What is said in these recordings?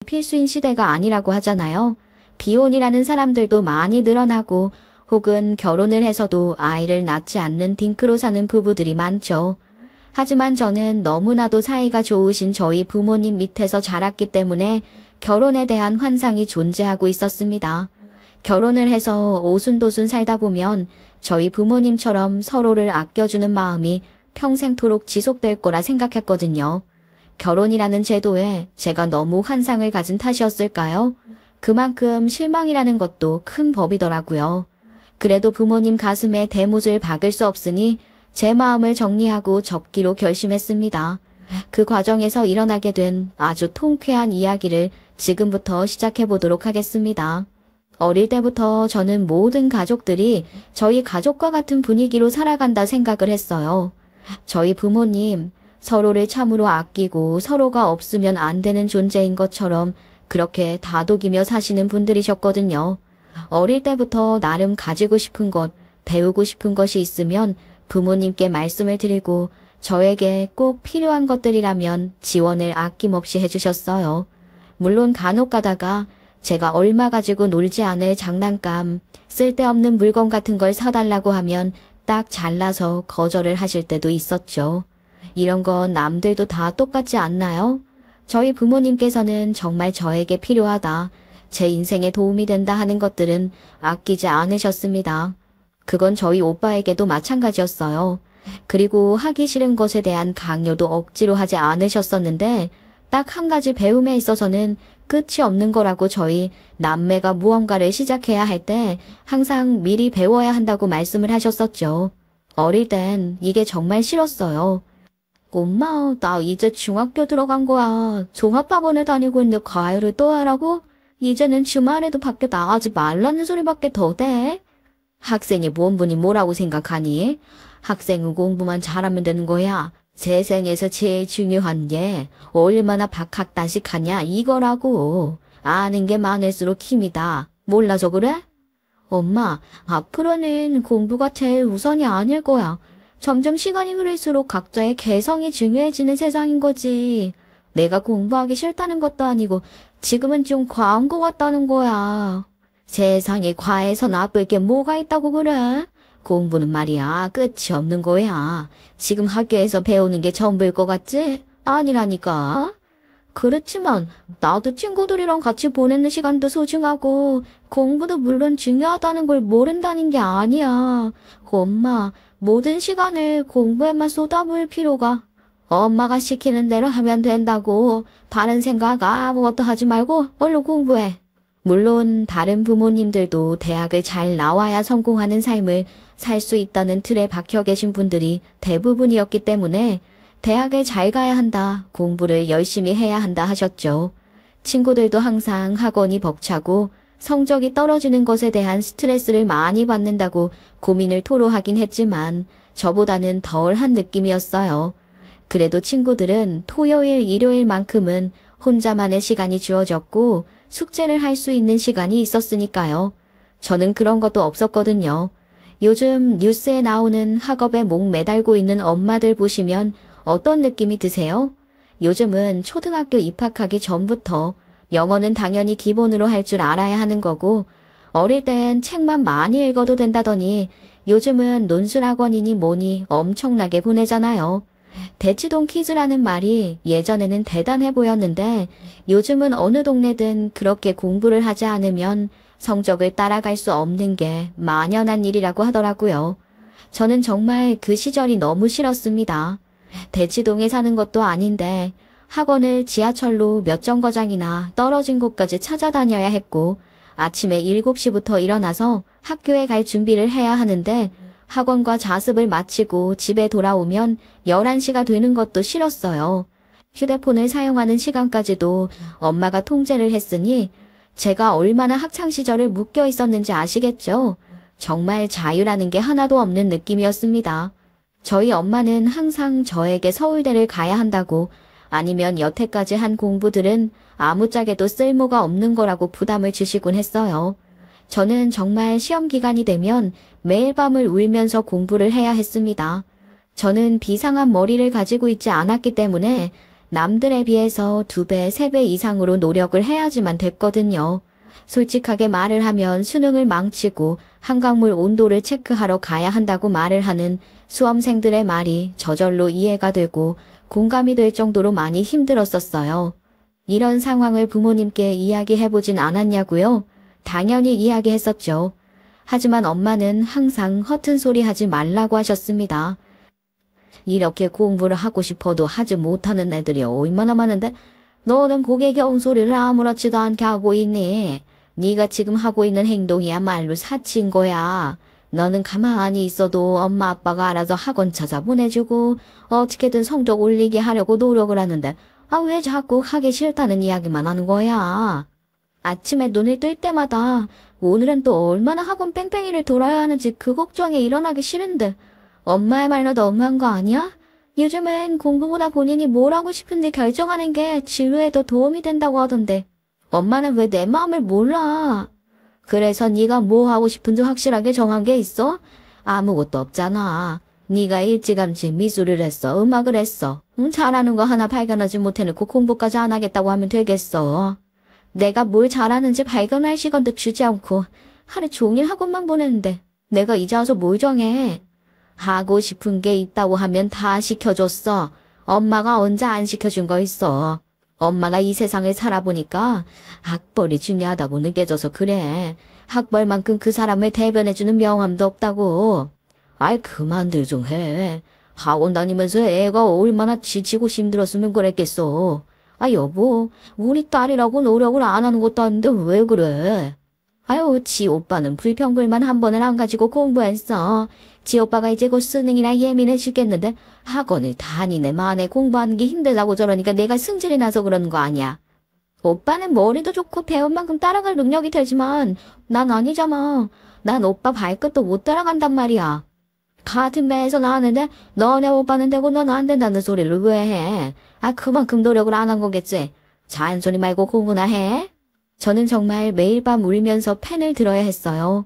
필수인 시대가 아니라고 하잖아요. 비혼이라는 사람들도 많이 늘어나고 혹은 결혼을 해서도 아이를 낳지 않는 딩크로 사는 부부들이 많죠. 하지만 저는 너무나도 사이가 좋으신 저희 부모님 밑에서 자랐기 때문에 결혼에 대한 환상이 존재하고 있었습니다. 결혼을 해서 오순도순 살다 보면 저희 부모님처럼 서로를 아껴주는 마음이 평생토록 지속될 거라 생각했거든요. 결혼이라는 제도에 제가 너무 환상을 가진 탓이었을까요? 그만큼 실망이라는 것도 큰 법이더라고요. 그래도 부모님 가슴에 대못을 박을 수 없으니 제 마음을 정리하고 접기로 결심했습니다. 그 과정에서 일어나게 된 아주 통쾌한 이야기를 지금부터 시작해 보도록 하겠습니다. 어릴 때부터 저는 모든 가족들이 저희 가족과 같은 분위기로 살아간다 생각을 했어요. 저희 부모님, 서로를 참으로 아끼고 서로가 없으면 안 되는 존재인 것처럼 그렇게 다독이며 사시는 분들이셨거든요. 어릴 때부터 나름 가지고 싶은 것, 배우고 싶은 것이 있으면 부모님께 말씀을 드리고 저에게 꼭 필요한 것들이라면 지원을 아낌없이 해주셨어요. 물론 간혹 가다가 제가 얼마 가지고 놀지 않을 장난감, 쓸데없는 물건 같은 걸 사달라고 하면 딱 잘라서 거절을 하실 때도 있었죠. 이런 건 남들도 다 똑같지 않나요? 저희 부모님께서는 정말 저에게 필요하다, 제 인생에 도움이 된다 하는 것들은 아끼지 않으셨습니다. 그건 저희 오빠에게도 마찬가지였어요. 그리고 하기 싫은 것에 대한 강요도 억지로 하지 않으셨었는데 딱 한 가지 배움에 있어서는 끝이 없는 거라고 저희 남매가 무언가를 시작해야 할 때 항상 미리 배워야 한다고 말씀을 하셨었죠. 어릴 땐 이게 정말 싫었어요. 엄마, 나 이제 중학교 들어간 거야. 종합학원에 다니고 있는데 과외를 또 하라고? 이제는 주말에도 밖에 나가지 말라는 소리밖에 더 돼? 학생이 뭔 분이 뭐라고 생각하니? 학생은 공부만 잘하면 되는 거야. 세상에서 제일 중요한 게 얼마나 박학다식하냐 이거라고. 아는 게 많을수록 힘이다. 몰라서 그래? 엄마, 앞으로는 공부가 제일 우선이 아닐 거야. 점점 시간이 흐를수록 각자의 개성이 중요해지는 세상인 거지. 내가 공부하기 싫다는 것도 아니고 지금은 좀 과한 것 같다는 거야. 세상에 과해서 나쁠 게 뭐가 있다고 그래? 공부는 말이야 끝이 없는 거야. 지금 학교에서 배우는 게 전부일 것 같지? 아니라니까. 그렇지만 나도 친구들이랑 같이 보내는 시간도 소중하고 공부도 물론 중요하다는 걸 모른다는 게 아니야. 엄마, 모든 시간을 공부에만 쏟아부을 필요가. 엄마가 시키는 대로 하면 된다고. 다른 생각 아무것도 하지 말고 얼른 공부해. 물론 다른 부모님들도 대학을 잘 나와야 성공하는 삶을 살 수 있다는 틀에 박혀 계신 분들이 대부분이었기 때문에 대학을 잘 가야 한다, 공부를 열심히 해야 한다 하셨죠. 친구들도 항상 학원이 벅차고 성적이 떨어지는 것에 대한 스트레스를 많이 받는다고 고민을 토로하긴 했지만 저보다는 덜한 느낌이었어요. 그래도 친구들은 토요일, 일요일만큼은 혼자만의 시간이 주어졌고 숙제를 할 수 있는 시간이 있었으니까요. 저는 그런 것도 없었거든요. 요즘 뉴스에 나오는 학업에 목 매달고 있는 엄마들 보시면 어떤 느낌이 드세요? 요즘은 초등학교 입학하기 전부터 영어는 당연히 기본으로 할 줄 알아야 하는 거고 어릴 땐 책만 많이 읽어도 된다더니 요즘은 논술학원이니 뭐니 엄청나게 보내잖아요. 대치동 퀴즈라는 말이 예전에는 대단해 보였는데 요즘은 어느 동네든 그렇게 공부를 하지 않으면 성적을 따라갈 수 없는 게 만연한 일이라고 하더라고요. 저는 정말 그 시절이 너무 싫었습니다. 대치동에 사는 것도 아닌데 학원을 지하철로 몇 정거장이나 떨어진 곳까지 찾아다녀야 했고 아침에 7시부터 일어나서 학교에 갈 준비를 해야 하는데 학원과 자습을 마치고 집에 돌아오면 11시가 되는 것도 싫었어요. 휴대폰을 사용하는 시간까지도 엄마가 통제를 했으니 제가 얼마나 학창시절을 묶여 있었는지 아시겠죠? 정말 자유라는 게 하나도 없는 느낌이었습니다. 저희 엄마는 항상 저에게 서울대를 가야 한다고 아니면 여태까지 한 공부들은 아무짝에도 쓸모가 없는 거라고 부담을 주시곤 했어요. 저는 정말 시험 기간이 되면 매일 밤을 울면서 공부를 해야 했습니다. 저는 비상한 머리를 가지고 있지 않았기 때문에 남들에 비해서 2배, 3배 이상으로 노력을 해야지만 됐거든요. 솔직하게 말을 하면 수능을 망치고 한강물 온도를 체크하러 가야 한다고 말을 하는 수험생들의 말이 저절로 이해가 되고 공감이 될 정도로 많이 힘들었었어요. 이런 상황을 부모님께 이야기해보진 않았냐고요? 당연히 이야기했었죠. 하지만 엄마는 항상 허튼 소리 하지 말라고 하셨습니다. 이렇게 공부를 하고 싶어도 하지 못하는 애들이 얼마나 많은데 너는 고개 겨운 소리를 아무렇지도 않게 하고 있니? 네가 지금 하고 있는 행동이야말로 사치인 거야. 너는 가만히 있어도 엄마 아빠가 알아서 학원 찾아보내주고 어떻게든 성적 올리게 하려고 노력을 하는데 왜 자꾸 하기 싫다는 이야기만 하는 거야? 아침에 눈을 뜰 때마다 오늘은 또 얼마나 학원 뺑뺑이를 돌아야 하는지 그 걱정이 일어나기 싫은데 엄마의 말로 너무한 거 아니야? 요즘엔 공부보다 본인이 뭘 하고 싶은지 결정하는 게 진로에 더 도움이 된다고 하던데 엄마는 왜 내 마음을 몰라? 그래서 네가 뭐 하고 싶은지 확실하게 정한 게 있어? 아무것도 없잖아. 네가 일찌감치 미술을 했어, 음악을 했어. 잘하는 거 하나 발견하지 못해놓고 공부까지 안 하겠다고 하면 되겠어. 내가 뭘 잘하는지 발견할 시간도 주지 않고 하루 종일 학원만 보내는데 내가 이제 와서 뭘 정해? 하고 싶은 게 있다고 하면 다 시켜줬어. 엄마가 언제 안 시켜준 거 있어. 엄마가 이 세상을 살아보니까 학벌이 중요하다고 느껴져서 그래. 학벌만큼 그 사람을 대변해주는 명함도 없다고. 아이 그만들 좀 해. 학원 다니면서 애가 얼마나 지치고 힘들었으면 그랬겠어. 여보, 우리 딸이라고 노력을 안 하는 것도 아닌데 왜 그래? 아유, 지 오빠는 불평불만 한 번을 안 가지고 공부했어. 지 오빠가 이제 곧 수능이라 예민해 죽겠는데 학원을 다니네 만에 공부하는 게 힘들다고 저러니까 내가 승질이 나서 그러는 거 아니야. 오빠는 머리도 좋고 배운 만큼 따라갈 능력이 되지만 난 아니잖아. 난 오빠 발끝도 못 따라간단 말이야. 같은 배에서 나왔는데 너네 오빠는 되고 넌 안 된다는 소리를 왜 해? 그만큼 노력을 안 한 거겠지. 잔소리 말고 공부나 해. 저는 정말 매일 밤 울면서 펜을 들어야 했어요.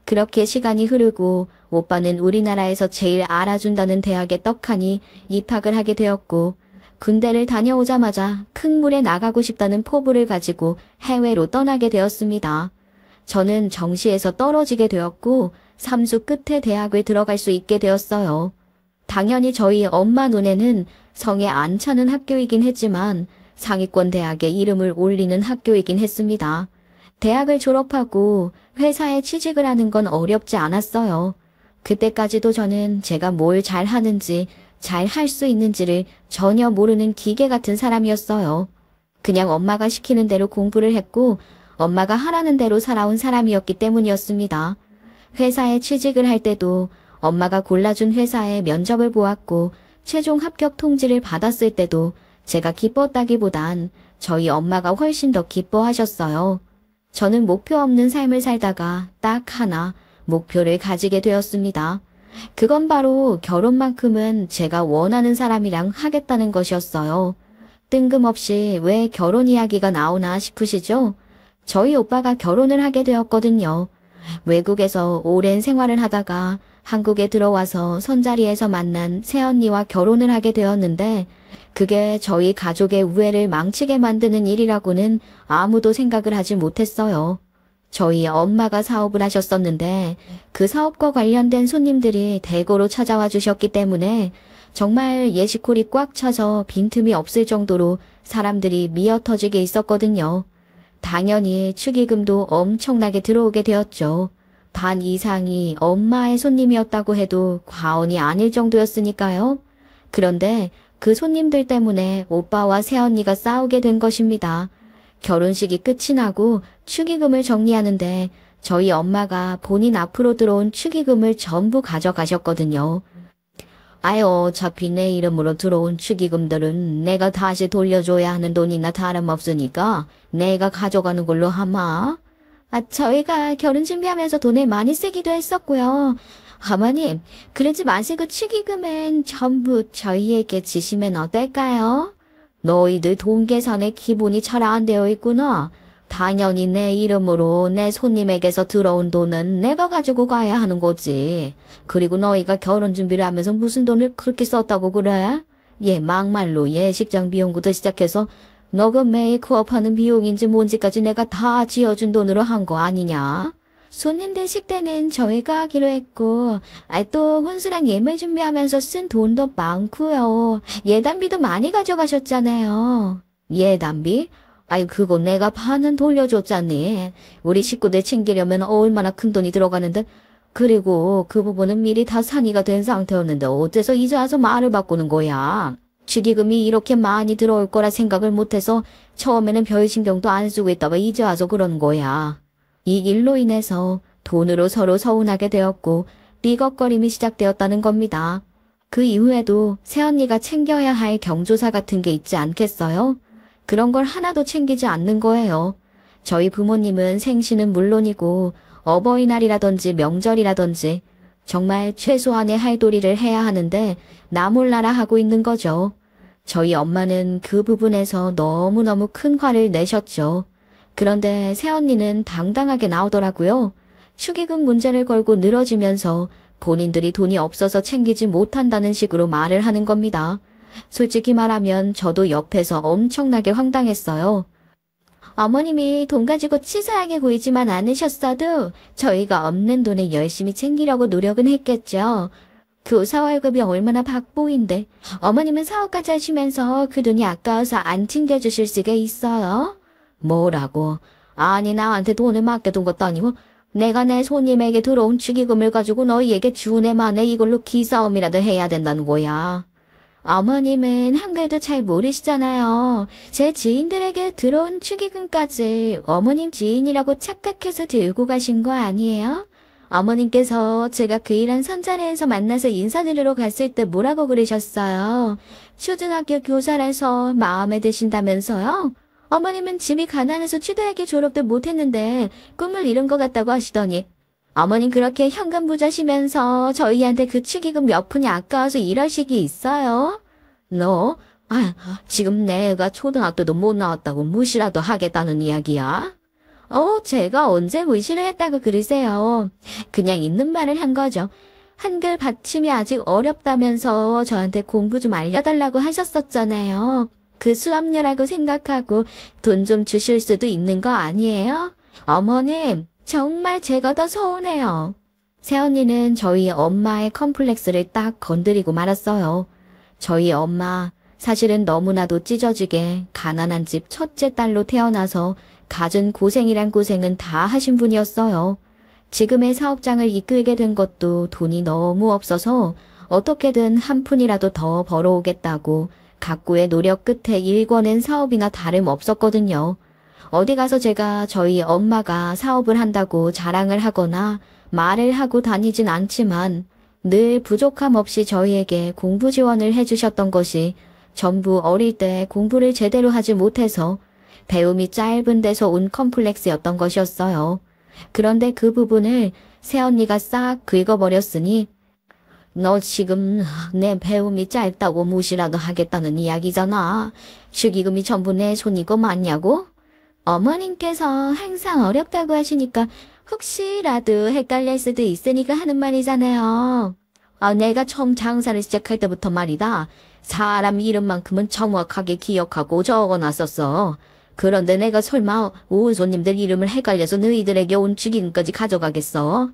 그렇게 시간이 흐르고 오빠는 우리나라에서 제일 알아준다는 대학에 떡하니 입학을 하게 되었고 군대를 다녀오자마자 큰 물에 나가고 싶다는 포부를 가지고 해외로 떠나게 되었습니다. 저는 정시에서 떨어지게 되었고 삼수 끝에 대학을 들어갈 수 있게 되었어요. 당연히 저희 엄마 눈에는 성에 안 차는 학교이긴 했지만 상위권 대학에 이름을 올리는 학교이긴 했습니다. 대학을 졸업하고 회사에 취직을 하는 건 어렵지 않았어요. 그때까지도 저는 제가 뭘 잘하는지 잘 할 수 있는지를 전혀 모르는 기계 같은 사람이었어요. 그냥 엄마가 시키는 대로 공부를 했고 엄마가 하라는 대로 살아온 사람이었기 때문이었습니다. 회사에 취직을 할 때도 엄마가 골라준 회사에 면접을 보았고 최종 합격 통지를 받았을 때도 제가 기뻤다기보단 저희 엄마가 훨씬 더 기뻐하셨어요. 저는 목표 없는 삶을 살다가 딱 하나 목표를 가지게 되었습니다. 그건 바로 결혼만큼은 제가 원하는 사람이랑 하겠다는 것이었어요. 뜬금없이 왜 결혼 이야기가 나오나 싶으시죠? 저희 오빠가 결혼을 하게 되었거든요. 외국에서 오랜 생활을 하다가 한국에 들어와서 선자리에서 만난 새언니와 결혼을 하게 되었는데 그게 저희 가족의 우애를 망치게 만드는 일이라고는 아무도 생각을 하지 못했어요. 저희 엄마가 사업을 하셨었는데 그 사업과 관련된 손님들이 대거로 찾아와 주셨기 때문에 정말 예식홀이 꽉 차서 빈틈이 없을 정도로 사람들이 미어터지게 있었거든요. 당연히 축의금도 엄청나게 들어오게 되었죠. 반 이상이 엄마의 손님이었다고 해도 과언이 아닐 정도였으니까요. 그런데 그 손님들 때문에 오빠와 새언니가 싸우게 된 것입니다. 결혼식이 끝이 나고 축의금을 정리하는데 저희 엄마가 본인 앞으로 들어온 축의금을 전부 가져가셨거든요. 어차피 내 이름으로 들어온 축의금들은 내가 다시 돌려줘야 하는 돈이나 다름없으니까 내가 가져가는 걸로 하마. 저희가 결혼 준비하면서 돈을 많이 쓰기도 했었고요. 어머님, 그러지 마시고 축의금은 전부 저희에게 주시면 어떨까요? 너희들 돈 계산에 기본이 잘 안 되어 있구나. 당연히 내 이름으로 내 손님에게서 들어온 돈은 내가 가지고 가야 하는 거지. 그리고 너희가 결혼 준비를 하면서 무슨 돈을 그렇게 썼다고 그래? 얘 막말로 예식장 비용부터 시작해서 너그 메이크업 하는 비용인지 뭔지까지 내가 다 지어준 돈으로 한 거 아니냐? 손님들 식대는 저희가 하기로 했고, 또 혼수랑 예물 준비하면서 쓴 돈도 많고요. 예단비도 많이 가져가셨잖아요. 예단비? 그거 내가 반은 돌려줬잖니. 우리 식구들 챙기려면 얼마나 큰 돈이 들어가는데. 그리고 그 부분은 미리 다 상의가 된 상태였는데 어째서 이제 와서 말을 바꾸는 거야. 축의금이 이렇게 많이 들어올 거라 생각을 못해서 처음에는 별 신경도 안 쓰고 있다가 이제 와서 그러는 거야. 이 일로 인해서 돈으로 서로 서운하게 되었고 삐걱거림이 시작되었다는 겁니다. 그 이후에도 새언니가 챙겨야 할 경조사 같은 게 있지 않겠어요? 그런 걸 하나도 챙기지 않는 거예요. 저희 부모님은 생신은 물론이고 어버이날이라든지 명절이라든지 정말 최소한의 할도리를 해야 하는데 나 몰라라 하고 있는 거죠. 저희 엄마는 그 부분에서 너무너무 큰 화를 내셨죠. 그런데 새언니는 당당하게 나오더라고요. 축의금 문제를 걸고 늘어지면서 본인들이 돈이 없어서 챙기지 못한다는 식으로 말을 하는 겁니다. 솔직히 말하면 저도 옆에서 엄청나게 황당했어요. 어머님이 돈 가지고 치사하게 보이지만 않으셨어도 저희가 없는 돈을 열심히 챙기려고 노력은 했겠죠. 교사 월급이 얼마나 박보인데 어머님은 사업까지 하시면서 그 돈이 아까워서 안 챙겨주실 수가 있어요? 뭐라고? 아니 나한테 돈을 맡겨둔 것도 아니고 내가 내 손님에게 들어온 축의금을 가지고 너희에게 준 해 만에 이걸로 기싸움이라도 해야 된다는 거야. 어머님은 한글도 잘 모르시잖아요. 제 지인들에게 들어온 축의금까지 어머님 지인이라고 착각해서 들고 가신 거 아니에요? 어머님께서 제가 그 일한 선자리에서 만나서 인사드리러 갔을 때 뭐라고 그러셨어요? 초등학교 교사라서 마음에 드신다면서요? 어머님은 집이 가난해서 초등학교 졸업도 못했는데 꿈을 이룬 것 같다고 하시더니 어머님 그렇게 현금 부자시면서 저희한테 그 축의금 몇 푼이 아까워서 이럴 식이 있어요? 너? 지금 내가 초등학교도 못 나왔다고 무시라도 하겠다는 이야기야? 제가 언제 무시를 했다고 그러세요? 그냥 있는 말을 한 거죠. 한글 받침이 아직 어렵다면서 저한테 공부 좀 알려달라고 하셨었잖아요. 그 수업료라고 생각하고 돈 좀 주실 수도 있는 거 아니에요? 어머님, 정말 제가 더 서운해요. 새언니는 저희 엄마의 컴플렉스를 딱 건드리고 말았어요. 저희 엄마, 사실은 너무나도 찢어지게 가난한 집 첫째 딸로 태어나서 갖은 고생이란 고생은 다 하신 분이었어요. 지금의 사업장을 이끌게 된 것도 돈이 너무 없어서 어떻게든 한 푼이라도 더 벌어오겠다고 각고의 노력 끝에 일궈낸 사업이나 다름없었거든요. 어디 가서 제가 저희 엄마가 사업을 한다고 자랑을 하거나 말을 하고 다니진 않지만 늘 부족함 없이 저희에게 공부 지원을 해주셨던 것이 전부 어릴 때 공부를 제대로 하지 못해서 배움이 짧은 데서 온 컴플렉스였던 것이었어요. 그런데 그 부분을 새언니가 싹 긁어버렸으니 너 지금 내 배움이 짧다고 무시라도 하겠다는 이야기잖아. 축의금이 전부 내 손이고 맞냐고? 어머님께서 항상 어렵다고 하시니까 혹시라도 헷갈릴 수도 있으니까 하는 말이잖아요. 내가 처음 장사를 시작할 때부터 말이다. 사람 이름만큼은 정확하게 기억하고 적어놨었어. 그런데 내가 설마 온 손님들 이름을 헷갈려서 너희들에게 온 축의금까지 가져가겠어?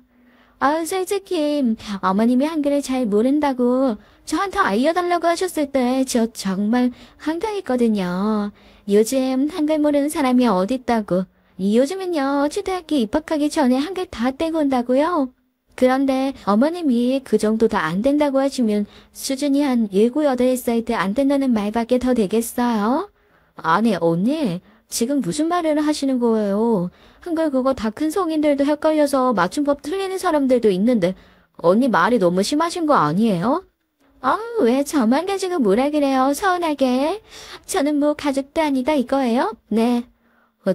솔직히 어머님이 한글을 잘 모른다고 저한테 알려달라고 하셨을 때 저 정말 황당했거든요. 요즘 한글 모르는 사람이 어딨다고. 요즘은요 초등학교 입학하기 전에 한글 다 떼고 온다고요. 그런데 어머님이 그 정도도 안 된다고 하시면 수준이 한 7, 8살 때 안 된다는 말밖에 더 되겠어요? 아니 언니 지금 무슨 말을 하시는 거예요? 한글 그거 다 큰 성인들도 헷갈려서 맞춤법 틀리는 사람들도 있는데 언니 말이 너무 심하신 거 아니에요? 왜 저만 가지고 뭐라 그래요? 서운하게. 저는 뭐 가족도 아니다 이거예요? 네.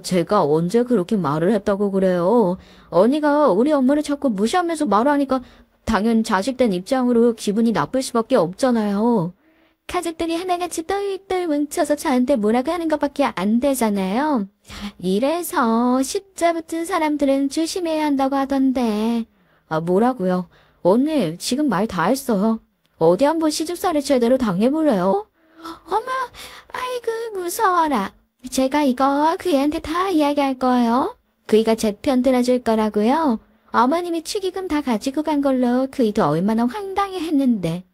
제가 언제 그렇게 말을 했다고 그래요? 언니가 우리 엄마를 자꾸 무시하면서 말하니까 당연 자식된 입장으로 기분이 나쁠 수밖에 없잖아요. 가족들이 하나같이 똘똘 뭉쳐서 저한테 뭐라고 하는 것밖에 안 되잖아요. 이래서 십자 붙은 사람들은 조심해야 한다고 하던데. 뭐라고요? 언니 지금 말 다 했어요. 어디 한번 시집살이 제대로 당해볼래요? 어머, 아이고, 무서워라. 제가 이거 그이한테 다 이야기할 거예요. 그이가 제 편 들어줄 거라고요. 어머님이 축의금 다 가지고 간 걸로 그이도 얼마나 황당해 했는데.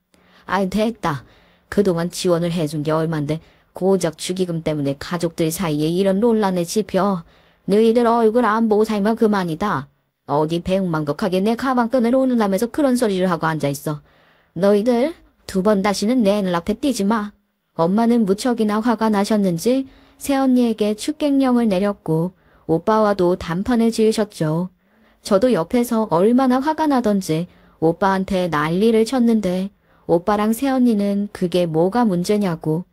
아이, 됐다. 그동안 지원을 해준 게 얼만데 고작 축의금 때문에 가족들 사이에 이런 논란에 집혀. 너희들 얼굴 안 보고 살면 그만이다. 어디 배웅망덕하게 내 가방끈을 오는다면서 그런 소리를 하고 앉아있어. 너희들 2번 다시는 내 눈앞에 띄지 마. 엄마는 무척이나 화가 나셨는지 새언니에게 축객령을 내렸고 오빠와도 단판을 지으셨죠. 저도 옆에서 얼마나 화가 나던지 오빠한테 난리를 쳤는데 오빠랑 새언니는 그게 뭐가 문제냐고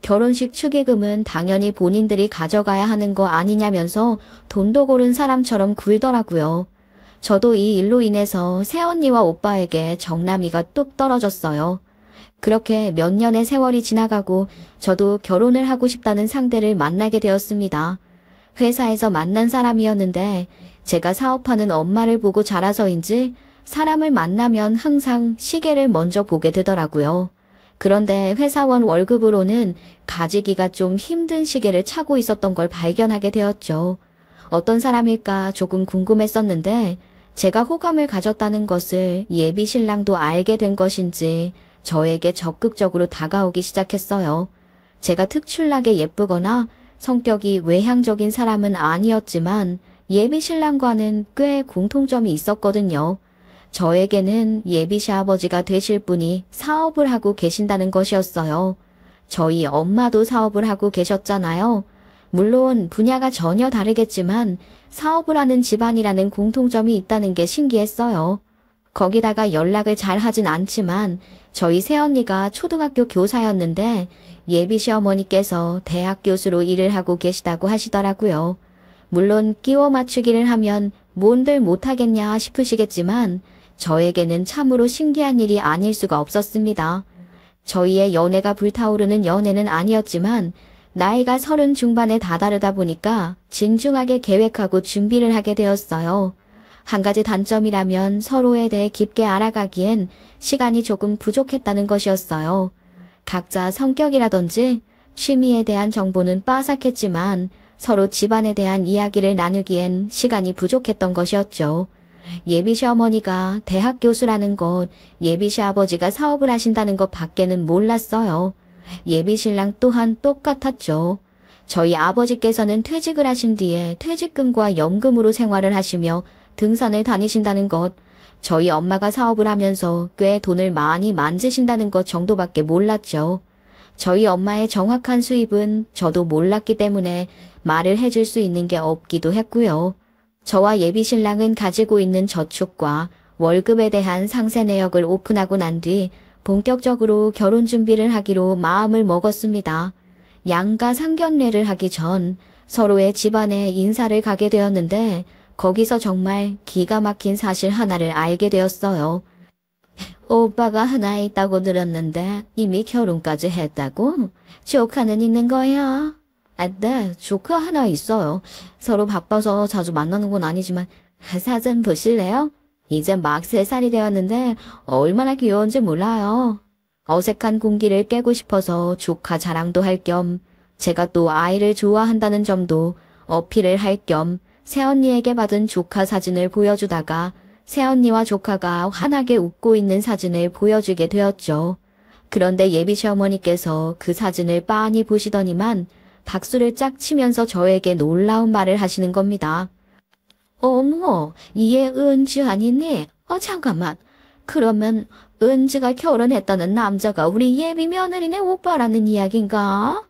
결혼식 축의금은 당연히 본인들이 가져가야 하는 거 아니냐면서 돈도 고른 사람처럼 굴더라고요. 저도 이 일로 인해서 새언니와 오빠에게 정남이가 뚝 떨어졌어요. 그렇게 몇 년의 세월이 지나가고 저도 결혼을 하고 싶다는 상대를 만나게 되었습니다. 회사에서 만난 사람이었는데 제가 사업하는 엄마를 보고 자라서인지 사람을 만나면 항상 시계를 먼저 보게 되더라고요. 그런데 회사원 월급으로는 가지기가 좀 힘든 시계를 차고 있었던 걸 발견하게 되었죠. 어떤 사람일까 조금 궁금했었는데 제가 호감을 가졌다는 것을 예비 신랑도 알게 된 것인지 저에게 적극적으로 다가오기 시작했어요. 제가 특출나게 예쁘거나 성격이 외향적인 사람은 아니었지만 예비 신랑과는 꽤 공통점이 있었거든요. 저에게는 예비 시아버지가 되실 분이 사업을 하고 계신다는 것이었어요. 저희 엄마도 사업을 하고 계셨잖아요. 물론 분야가 전혀 다르겠지만 사업을 하는 집안이라는 공통점이 있다는 게 신기했어요. 거기다가 연락을 잘 하진 않지만 저희 새언니가 초등학교 교사였는데 예비 시어머니께서 대학 교수로 일을 하고 계시다고 하시더라고요. 물론 끼워 맞추기를 하면 뭔들 못하겠냐 싶으시겠지만 저에게는 참으로 신기한 일이 아닐 수가 없었습니다. 저희의 연애가 불타오르는 연애는 아니었지만 나이가 30 중반에 다다르다 보니까 진중하게 계획하고 준비를 하게 되었어요. 한 가지 단점이라면 서로에 대해 깊게 알아가기엔 시간이 조금 부족했다는 것이었어요. 각자 성격이라든지 취미에 대한 정보는 빠삭했지만 서로 집안에 대한 이야기를 나누기엔 시간이 부족했던 것이었죠. 예비 시어머니가 대학 교수라는 것, 예비 시아버지가 사업을 하신다는 것 밖에는 몰랐어요. 예비 신랑 또한 똑같았죠. 저희 아버지께서는 퇴직을 하신 뒤에 퇴직금과 연금으로 생활을 하시며 등산을 다니신다는 것, 저희 엄마가 사업을 하면서 꽤 돈을 많이 만지신다는 것 정도밖에 몰랐죠. 저희 엄마의 정확한 수입은 저도 몰랐기 때문에 말을 해줄 수 있는 게 없기도 했고요. 저와 예비 신랑은 가지고 있는 저축과 월급에 대한 상세 내역을 오픈하고 난 뒤 본격적으로 결혼 준비를 하기로 마음을 먹었습니다. 양가 상견례를 하기 전 서로의 집안에 인사를 가게 되었는데 거기서 정말 기가 막힌 사실 하나를 알게 되었어요. 오빠가 하나 있다고 들었는데 이미 결혼까지 했다고? 조카는 있는 거야? 네, 조카 하나 있어요. 서로 바빠서 자주 만나는 건 아니지만 사진 보실래요? 이제 막 3살이 되었는데 얼마나 귀여운지 몰라요. 어색한 공기를 깨고 싶어서 조카 자랑도 할 겸 제가 또 아이를 좋아한다는 점도 어필을 할 겸 새언니에게 받은 조카 사진을 보여주다가 새언니와 조카가 환하게 웃고 있는 사진을 보여주게 되었죠. 그런데 예비 시어머니께서 그 사진을 빤히 보시더니만 박수를 짝 치면서 저에게 놀라운 말을 하시는 겁니다. 어머, 얘 은주 아니니? 잠깐만. 그러면 은주가 결혼했다는 남자가 우리 예비 며느리네 오빠라는 이야기인가?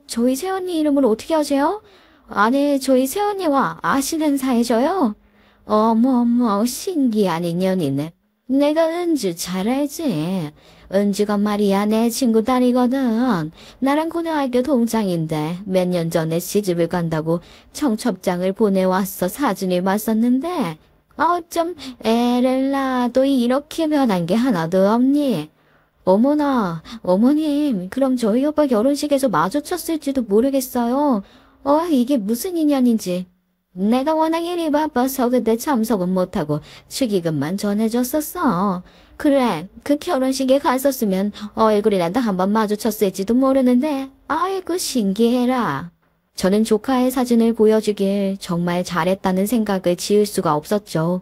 저희 새언니 이름을 어떻게 아세요? 아니, 저희 새언니와 아시는 사이죠요? 어머, 신기한 인연이네. 내가 은주 잘 알지. 은주가 말이야 내 친구 딸이거든. 나랑 고등학교 동창인데 몇 년 전에 시집을 간다고 청첩장을 보내왔어. 사진을 봤었는데 어쩜 애를 낳아도 이렇게 변한 게 하나도 없니? 어머나, 어머님, 그럼 저희 오빠 결혼식에서 마주쳤을지도 모르겠어요. 이게 무슨 인연인지. 내가 워낙 일이 바빠서 그때 참석은 못하고 축의금만 전해줬었어. 그래, 그 결혼식에 갔었으면 얼굴이라도 한번 마주쳤을지도 모르는데, 아이고 신기해라. 저는 조카의 사진을 보여주길 정말 잘했다는 생각을 지을 수가 없었죠.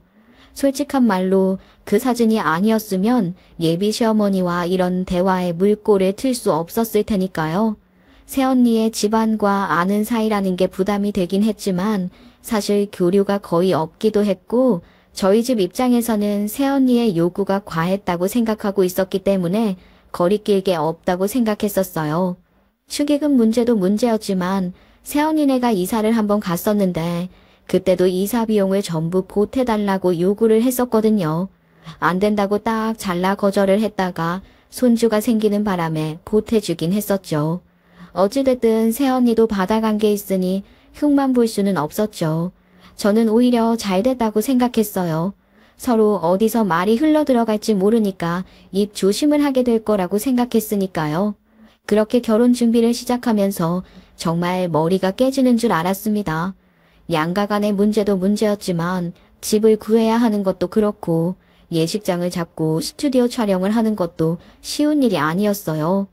솔직한 말로 그 사진이 아니었으면 예비 시어머니와 이런 대화에 물꼬를 틀 수 없었을 테니까요. 새언니의 집안과 아는 사이라는 게 부담이 되긴 했지만 사실 교류가 거의 없기도 했고 저희 집 입장에서는 새언니의 요구가 과했다고 생각하고 있었기 때문에 거리낄 게 없다고 생각했었어요. 축의금 문제도 문제였지만 새언니네가 이사를 한번 갔었는데 그때도 이사 비용을 전부 보태달라고 요구를 했었거든요. 안 된다고 딱 잘라 거절을 했다가 손주가 생기는 바람에 보태주긴 했었죠. 어찌됐든 새언니도 받아간 게 있으니 흉만 볼 수는 없었죠. 저는 오히려 잘 됐다고 생각했어요. 서로 어디서 말이 흘러들어갈지 모르니까 입 조심을 하게 될 거라고 생각했으니까요. 그렇게 결혼 준비를 시작하면서 정말 머리가 깨지는 줄 알았습니다. 양가 간의 문제도 문제였지만 집을 구해야 하는 것도 그렇고 예식장을 잡고 스튜디오 촬영을 하는 것도 쉬운 일이 아니었어요.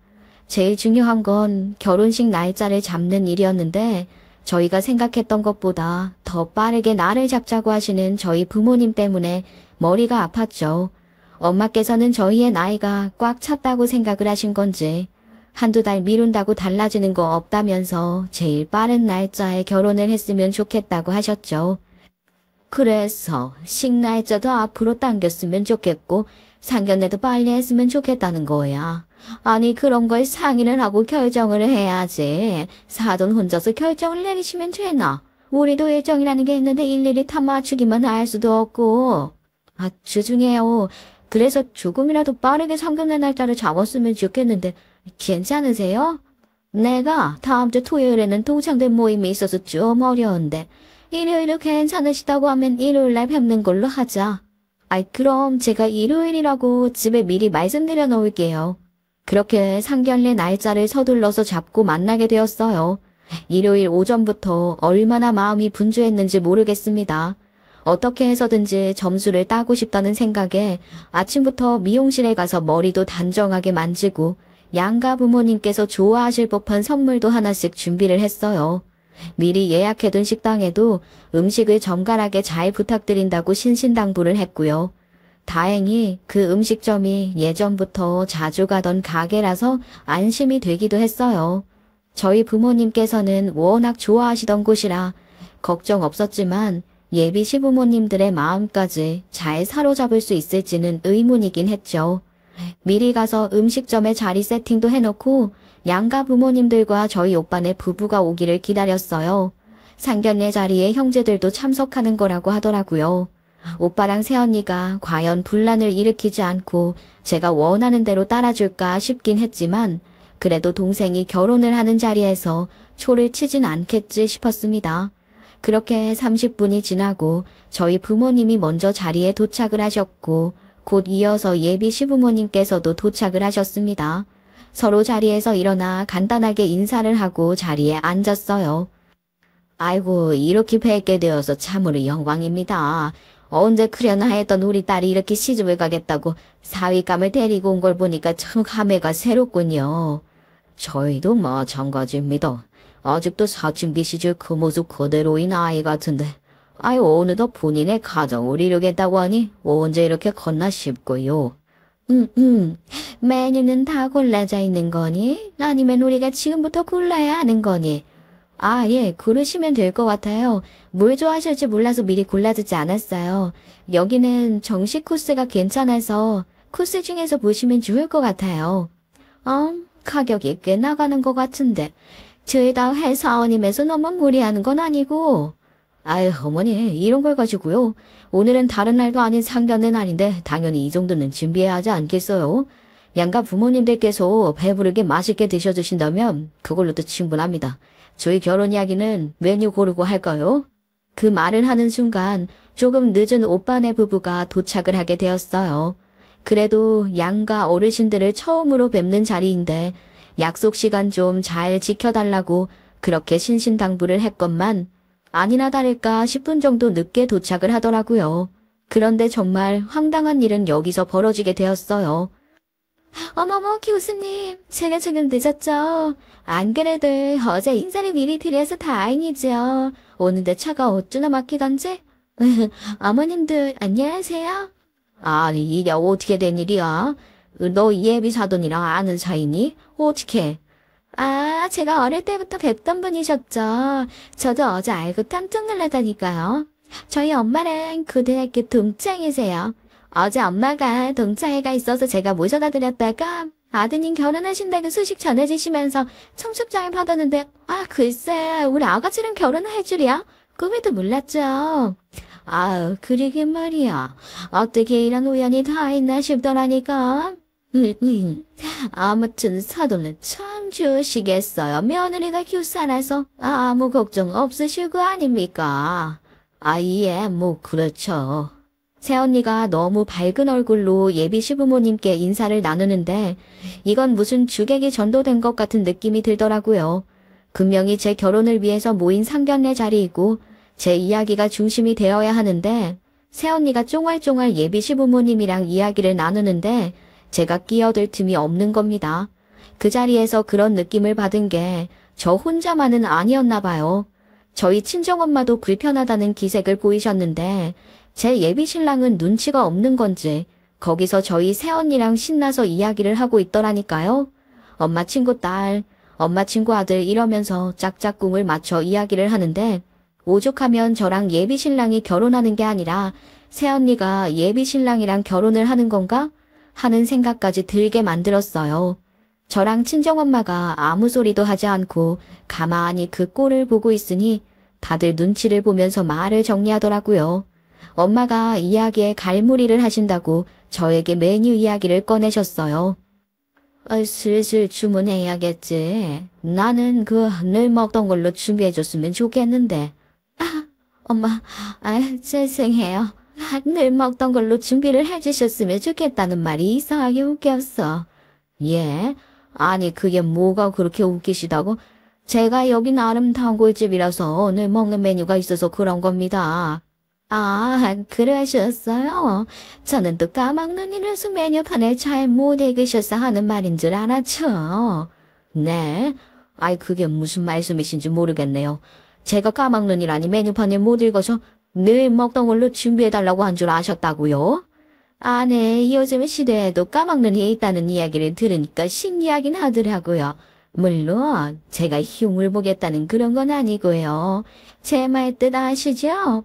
제일 중요한 건 결혼식 날짜를 잡는 일이었는데 저희가 생각했던 것보다 더 빠르게 날을 잡자고 하시는 저희 부모님 때문에 머리가 아팠죠. 엄마께서는 저희의 나이가 꽉 찼다고 생각을 하신 건지 한두 달 미룬다고 달라지는 거 없다면서 제일 빠른 날짜에 결혼을 했으면 좋겠다고 하셨죠. 그래서 식날짜도 앞으로 당겼으면 좋겠고 상견례도 빨리 했으면 좋겠다는 거야. 아니 그런 걸 상의를 하고 결정을 해야지. 사돈 혼자서 결정을 내리시면 되나? 우리도 일정이라는 게 있는데 일일이 다 맞추기만 할 수도 없고. 아 죄송해요. 그래서 조금이라도 빠르게 상견례 날짜를 잡았으면 좋겠는데 괜찮으세요? 내가 다음 주 토요일에는 동창들 모임이 있어서 좀 어려운데 일요일은 괜찮으시다고 하면 일요일날 뵙는 걸로 하자. 아이 그럼 제가 일요일이라고 집에 미리 말씀드려 놓을게요. 그렇게 상견례 날짜를 서둘러서 잡고 만나게 되었어요. 일요일 오전부터 얼마나 마음이 분주했는지 모르겠습니다. 어떻게 해서든지 점수를 따고 싶다는 생각에 아침부터 미용실에 가서 머리도 단정하게 만지고 양가 부모님께서 좋아하실 법한 선물도 하나씩 준비를 했어요. 미리 예약해둔 식당에도 음식을 정갈하게 잘 부탁드린다고 신신당부를 했고요. 다행히 그 음식점이 예전부터 자주 가던 가게라서 안심이 되기도 했어요. 저희 부모님께서는 워낙 좋아하시던 곳이라 걱정 없었지만 예비 시부모님들의 마음까지 잘 사로잡을 수 있을지는 의문이긴 했죠. 미리 가서 음식점에 자리 세팅도 해놓고 양가 부모님들과 저희 오빠네 부부가 오기를 기다렸어요. 상견례 자리에 형제들도 참석하는 거라고 하더라고요. 오빠랑 새언니가 과연 분란을 일으키지 않고 제가 원하는 대로 따라줄까 싶긴 했지만 그래도 동생이 결혼을 하는 자리에서 초를 치진 않겠지 싶었습니다. 그렇게 30분이 지나고 저희 부모님이 먼저 자리에 도착을 하셨고 곧 이어서 예비 시부모님께서도 도착을 하셨습니다. 서로 자리에서 일어나 간단하게 인사를 하고 자리에 앉았어요. 아이고 이렇게 뵙게 되어서 참으로 영광입니다. 언제 크려나 했던 우리 딸이 이렇게 시집을 가겠다고 사위감을 데리고 온 걸 보니까 참 감회가 새롭군요. 저희도 마찬가지입니다. 아직도 사춘기 시절 그 모습 그대로인 아이 같은데 아유 어느덧 본인의 가정을 이루겠다고 하니 언제 이렇게 컸나 싶고요. 메뉴는 다 골라져 있는 거니? 아니면 우리가 지금부터 골라야 하는 거니? 아, 예, 고르시면 될 것 같아요. 뭘 좋아하실지 몰라서 미리 골라두지 않았어요. 여기는 정식 코스가 괜찮아서 코스 중에서 보시면 좋을 것 같아요. 가격이 꽤 나가는 것 같은데. 저희 다 회사원임에서 너무 무리하는 건 아니고. 아유, 어머니, 이런 걸 가지고요. 오늘은 다른 날도 아닌 상견례 날인데 당연히 이 정도는 준비해야 하지 않겠어요? 양가 부모님들께서 배부르게 맛있게 드셔주신다면 그걸로도 충분합니다. 저희 결혼 이야기는 메뉴 고르고 할까요? 그 말을 하는 순간 조금 늦은 오빠네 부부가 도착을 하게 되었어요. 그래도 양가 어르신들을 처음으로 뵙는 자리인데 약속 시간 좀 잘 지켜달라고 그렇게 신신당부를 했건만 아니나 다를까 10분 정도 늦게 도착을 하더라고요. 그런데 정말 황당한 일은 여기서 벌어지게 되었어요. 어머머, 교수님, 제가 지금 늦었죠? 안 그래도 어제 인사를 미리 드려서 다행이죠. 오는데 차가 어쩌나 막히던지? 어머님들, 안녕하세요? 아니, 이게 어떻게 된 일이야? 너 예비 사돈이랑 아는 사이니? 어떻게? 아, 제가 어릴 때부터 뵙던 분이셨죠. 저도 어제 알고 깜짝 놀라다니까요. 저희 엄마랑 고등학교 동창이세요. 어제 엄마가 동창회가 있어서 제가 모셔다 드렸다가 아드님 결혼하신다고 소식 전해주시면서 청첩장을 받았는데 글쎄 우리 아가씨랑 결혼을 할 줄이야? 꿈에도 몰랐죠. 아우 그러게 말이야. 어떻게 이런 우연이 다 있나 싶더라니까. 아무튼 사돈은 참 좋으시겠어요. 며느리가 교사라서 아무 걱정 없으실 거 아닙니까? 예, 뭐 그렇죠. 새언니가 너무 밝은 얼굴로 예비 시부모님께 인사를 나누는데 이건 무슨 주객이 전도된 것 같은 느낌이 들더라고요. 분명히 제 결혼을 위해서 모인 상견례 자리이고 제 이야기가 중심이 되어야 하는데 새언니가 쫑알쫑알 예비 시부모님이랑 이야기를 나누는데 제가 끼어들 틈이 없는 겁니다. 그 자리에서 그런 느낌을 받은 게 저 혼자만은 아니었나 봐요. 저희 친정엄마도 불편하다는 기색을 보이셨는데 제 예비 신랑은 눈치가 없는 건지 거기서 저희 새언니랑 신나서 이야기를 하고 있더라니까요. 엄마 친구 딸, 엄마 친구 아들 이러면서 짝짝꿍을 맞춰 이야기를 하는데 오죽하면 저랑 예비 신랑이 결혼하는 게 아니라 새언니가 예비 신랑이랑 결혼을 하는 건가? 하는 생각까지 들게 만들었어요. 저랑 친정엄마가 아무 소리도 하지 않고 가만히 그 꼴을 보고 있으니 다들 눈치를 보면서 말을 정리하더라고요. 엄마가 이야기에 갈무리를 하신다고 저에게 메뉴 이야기를 꺼내셨어요. 슬슬 주문해야겠지. 나는 늘 먹던 걸로 준비해줬으면 좋겠는데. 엄마, 죄송해요. 늘 먹던 걸로 준비를 해주셨으면 좋겠다는 말이 이상하게 웃겼어. 예? 아니 그게 뭐가 그렇게 웃기시다고? 제가 여긴 아름다운 꼴집이라서 늘 먹는 메뉴가 있어서 그런 겁니다. 그러셨어요? 저는 또 까막눈이라서 메뉴판을 잘 못 읽으셔서 하는 말인 줄 알았죠. 네? 그게 무슨 말씀이신지 모르겠네요. 제가 까막눈이라니 메뉴판을 못 읽어서 늘 먹던 걸로 준비해달라고 한 줄 아셨다고요? 네. 요즘 시대에도 까막눈이 있다는 이야기를 들으니까 신기하긴 하더라고요. 물론 제가 흉을 보겠다는 그런 건 아니고요. 제 말 뜻 아시죠?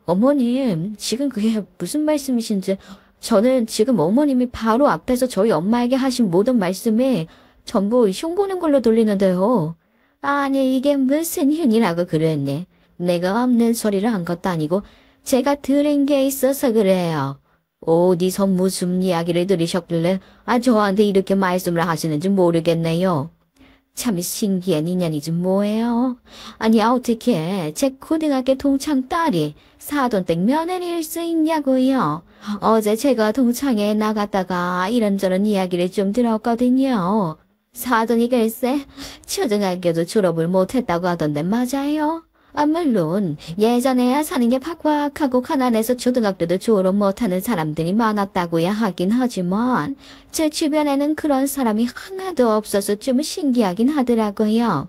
어머님, 지금 그게 무슨 말씀이신지 저는 지금 어머님이 바로 앞에서 저희 엄마에게 하신 모든 말씀이 전부 흉 보는 걸로 들리는데요. 아니 이게 무슨 흉이라고 그랬니? 내가 없는 소리를 한 것도 아니고 제가 들은 게 있어서 그래요. 어디서 무슨 이야기를 들으셨길래 저한테 이렇게 말씀을 하시는지 모르겠네요. 참 신기한 인연이지 뭐예요. 어떻게 제 고등학교 동창 딸이 사돈댁 며느리일 수 있냐고요. 어제 제가 동창회에 나갔다가 이런저런 이야기를 좀 들었거든요. 사돈이 글쎄 초등학교도 졸업을 못했다고 하던데 맞아요? 물론 예전에야 사는 게 팍팍하고 가난해서 초등학교도 졸업 못하는 사람들이 많았다고야 하긴 하지만 제 주변에는 그런 사람이 하나도 없어서 좀 신기하긴 하더라고요.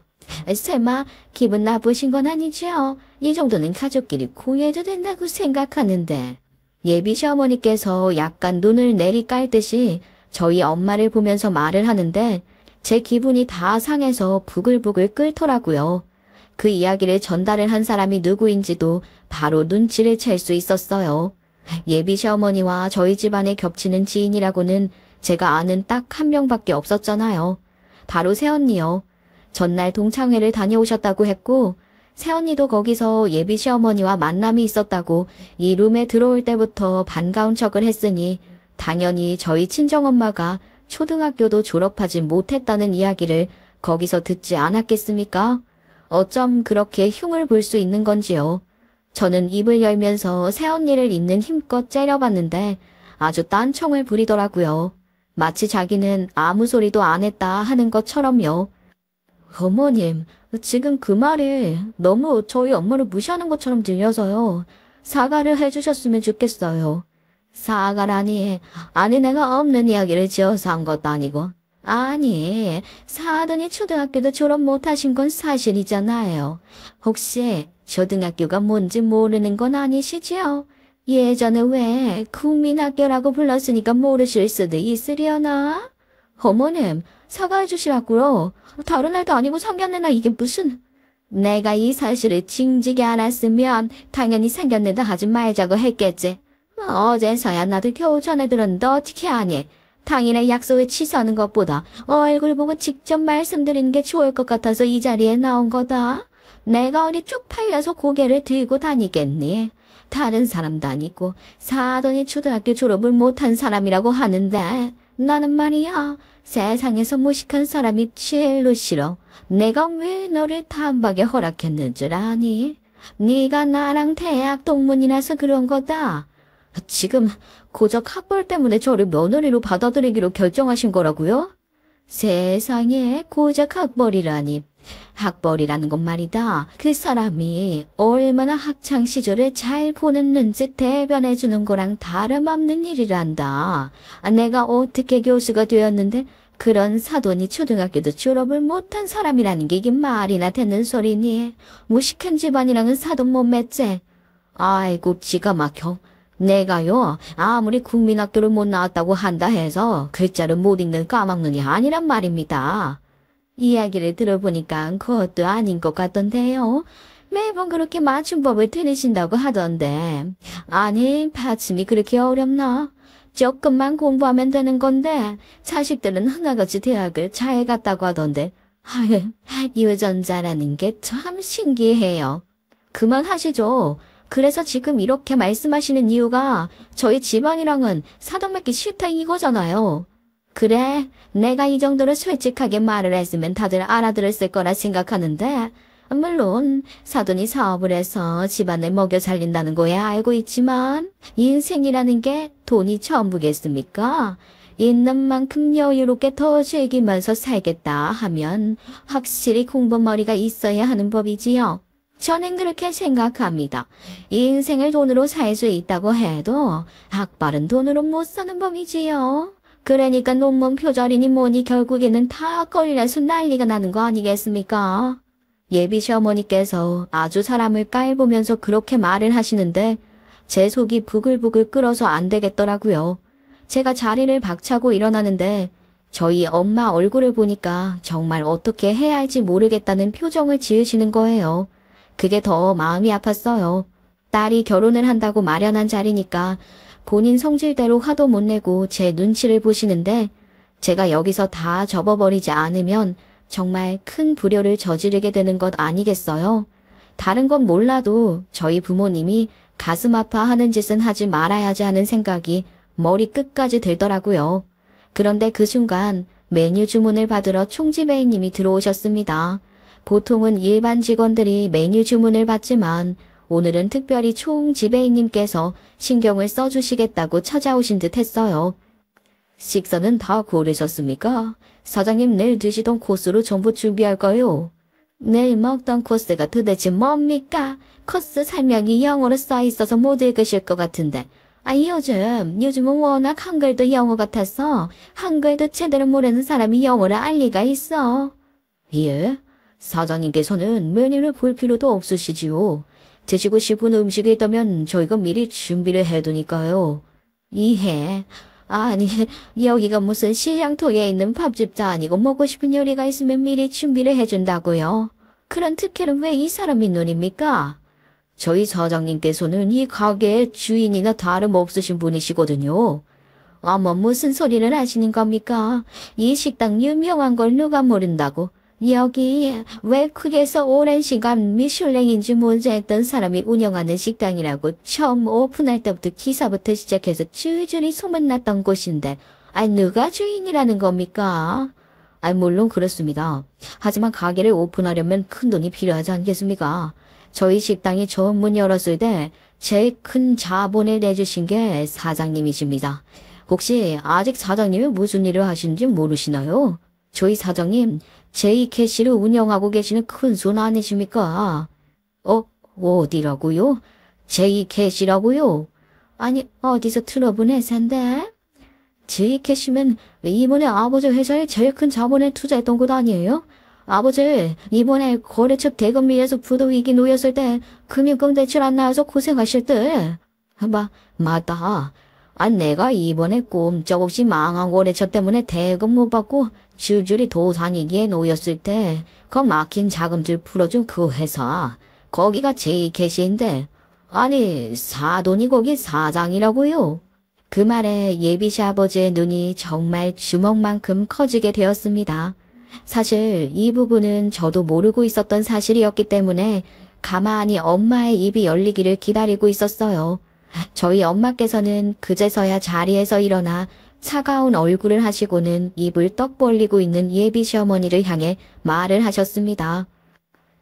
설마 기분 나쁘신 건 아니죠? 이 정도는 가족끼리 공유해도 된다고 생각하는데. 예비 시어머니께서 약간 눈을 내리깔듯이 저희 엄마를 보면서 말을 하는데 제 기분이 다 상해서 부글부글 끓더라고요. 그 이야기를 전달을 한 사람이 누구인지도 바로 눈치를 챌 수 있었어요. 예비 시어머니와 저희 집안에 겹치는 지인이라고는 제가 아는 딱 한 명밖에 없었잖아요. 바로 새언니요. 전날 동창회를 다녀오셨다고 했고 새언니도 거기서 예비 시어머니와 만남이 있었다고 이 룸에 들어올 때부터 반가운 척을 했으니 당연히 저희 친정엄마가 초등학교도 졸업하지 못했다는 이야기를 거기서 듣지 않았겠습니까? 어쩜 그렇게 흉을 볼 수 있는 건지요. 저는 입을 열면서 새언니를 있는 힘껏 째려봤는데 아주 딴청을 부리더라고요. 마치 자기는 아무 소리도 안 했다 하는 것처럼요. 어머님, 지금 그 말이 너무 저희 업무를 무시하는 것처럼 들려서요. 사과를 해주셨으면 좋겠어요. 사과라니, 아니 내가 없는 이야기를 지어서 한 것도 아니고. 아니, 사돈이 초등학교도 졸업 못하신 건 사실이잖아요. 혹시 초등학교가 뭔지 모르는 건 아니시지요? 예전에 왜 국민학교라고 불렀으니까 모르실 수도 있으려나? 어머님, 사과해 주시라고요. 다른 애도 아니고 상견례나 이게 무슨... 내가 이 사실을 징징이 알았으면 당연히 상견례도 하지 말자고 했겠지. 어제서야 나도 겨우 전해 들었는데 어떻게 하니? 당일에 약속을 취소하는 것보다 얼굴 보고 직접 말씀드리는 게 좋을 것 같아서 이 자리에 나온 거다. 내가 어디 쪽팔려서 고개를 들고 다니겠니? 다른 사람도 아니고 사돈이 초등학교 졸업을 못한 사람이라고 하는데 나는 말이야 세상에서 무식한 사람이 제일로 싫어. 내가 왜 너를 단박에 허락했는 줄 아니? 네가 나랑 대학 동문이라서 그런 거다. 지금 고작 학벌 때문에 저를 며느리로 받아들이기로 결정하신 거라고요? 세상에 고작 학벌이라니. 학벌이라는 건 말이다. 그 사람이 얼마나 학창 시절을 잘 보냈는지 대변해주는 거랑 다름없는 일이란다. 내가 어떻게 교수가 되었는데 그런 사돈이 초등학교도 졸업을 못한 사람이라는 게 이게 말이나 되는 소리니. 무식한 집안이랑은 사돈 못 맺지. 아이고 기가 막혀. 내가요 아무리 국민학교를 못 나왔다고 한다 해서 글자를 못 읽는 까막눈이 아니란 말입니다. 이야기를 들어보니까 그것도 아닌 것 같던데요. 매번 그렇게 맞춤법을 들으신다고 하던데. 아니 받침이 그렇게 어렵나? 조금만 공부하면 되는 건데 자식들은 하나같이 대학을 잘 갔다고 하던데. 아유, 유전자라는 게 참 신기해요. 그만하시죠. 그래서 지금 이렇게 말씀하시는 이유가 저희 집안이랑은 사돈 맺기 싫다 이거잖아요. 그래, 내가 이 정도로 솔직하게 말을 했으면 다들 알아들었을 거라 생각하는데 물론 사돈이 사업을 해서 집안을 먹여 살린다는 거야 알고 있지만 인생이라는 게 돈이 전부겠습니까? 있는 만큼 여유롭게 더 즐기면서 살겠다 하면 확실히 공부머리가 있어야 하는 법이지요. 저는 그렇게 생각합니다. 인생을 돈으로 살 수 있다고 해도 학벌은 돈으로 못 사는 법이지요. 그러니까 논문 표절이니 뭐니 결국에는 다 걸려서 난리가 나는 거 아니겠습니까? 예비 시어머니께서 아주 사람을 깔보면서 그렇게 말을 하시는데 제 속이 부글부글 끓어서 안 되겠더라고요. 제가 자리를 박차고 일어나는데 저희 엄마 얼굴을 보니까 정말 어떻게 해야 할지 모르겠다는 표정을 지으시는 거예요. 그게 더 마음이 아팠어요. 딸이 결혼을 한다고 마련한 자리니까 본인 성질대로 화도 못 내고 제 눈치를 보시는데 제가 여기서 다 접어버리지 않으면 정말 큰 불효를 저지르게 되는 것 아니겠어요? 다른 건 몰라도 저희 부모님이 가슴 아파하는 짓은 하지 말아야지 하는 생각이 머리 끝까지 들더라고요. 그런데 그 순간 메뉴 주문을 받으러 총지배인님이 들어오셨습니다. 보통은 일반 직원들이 메뉴 주문을 받지만 오늘은 특별히 총지배인님께서 신경을 써주시겠다고 찾아오신 듯 했어요. 식사는 다 고르셨습니까? 사장님 내일 드시던 코스로 전부 준비할까요? 내일 먹던 코스가 도대체 뭡니까? 코스 설명이 영어로 써있어서 못 읽으실 것 같은데. 요즘은 워낙 한글도 영어 같아서 한글도 제대로 모르는 사람이 영어를 알 리가 있어. 예? 사장님께서는 메뉴를 볼 필요도 없으시지요. 드시고 싶은 음식이 있다면 저희가 미리 준비를 해두니까요. 이해. 아니, 여기가 무슨 시장터에 있는 밥집도 아니고 먹고 싶은 요리가 있으면 미리 준비를 해준다고요. 그런 특혜는 왜 이 사람이 눈입니까? 저희 사장님께서는 이 가게의 주인이나 다름없으신 분이시거든요. 무슨 소리를 하시는 겁니까? 이 식당 유명한 걸 누가 모른다고. 여기 외국에서 오랜 시간 미슐랭인지 뭔지 했던 사람이 운영하는 식당이라고 처음 오픈할 때부터 기사부터 시작해서 줄줄이 소문났던 곳인데 누가 주인이라는 겁니까? 물론 그렇습니다. 하지만 가게를 오픈하려면 큰 돈이 필요하지 않겠습니까? 저희 식당이 처음 문 열었을 때 제일 큰 자본을 내주신 게 사장님이십니다. 혹시 아직 사장님이 무슨 일을 하시는지 모르시나요? 저희 사장님, 제이캐시를 운영하고 계시는 큰 손 아니십니까? 어디라고요? 제이캐시라고요? 아니, 어디서 들어본 회사인데? 제이캐시면 이번에 아버지 회사에 제일 큰 자본에 투자했던 곳 아니에요? 아버지, 이번에 거래처 대금리에서 부도 위기 놓였을 때 금융권 대출 안 나와서 고생하실 때. 맞다. 내가 이번에 꼼짝없이 망한 거래처 때문에 대금 못 받고 줄줄이 도산위기에 놓였을 때 그 막힌 자금줄 풀어준 그 회사. 거기가 제이캐시인데. 아니, 사돈이 거기 사장이라고요? 그 말에 예비씨 아버지의 눈이 정말 주먹만큼 커지게 되었습니다. 사실 이 부분은 저도 모르고 있었던 사실이었기 때문에 가만히 엄마의 입이 열리기를 기다리고 있었어요. 저희 엄마께서는 그제서야 자리에서 일어나 차가운 얼굴을 하시고는 입을 떡 벌리고 있는 예비 시어머니를 향해 말을 하셨습니다.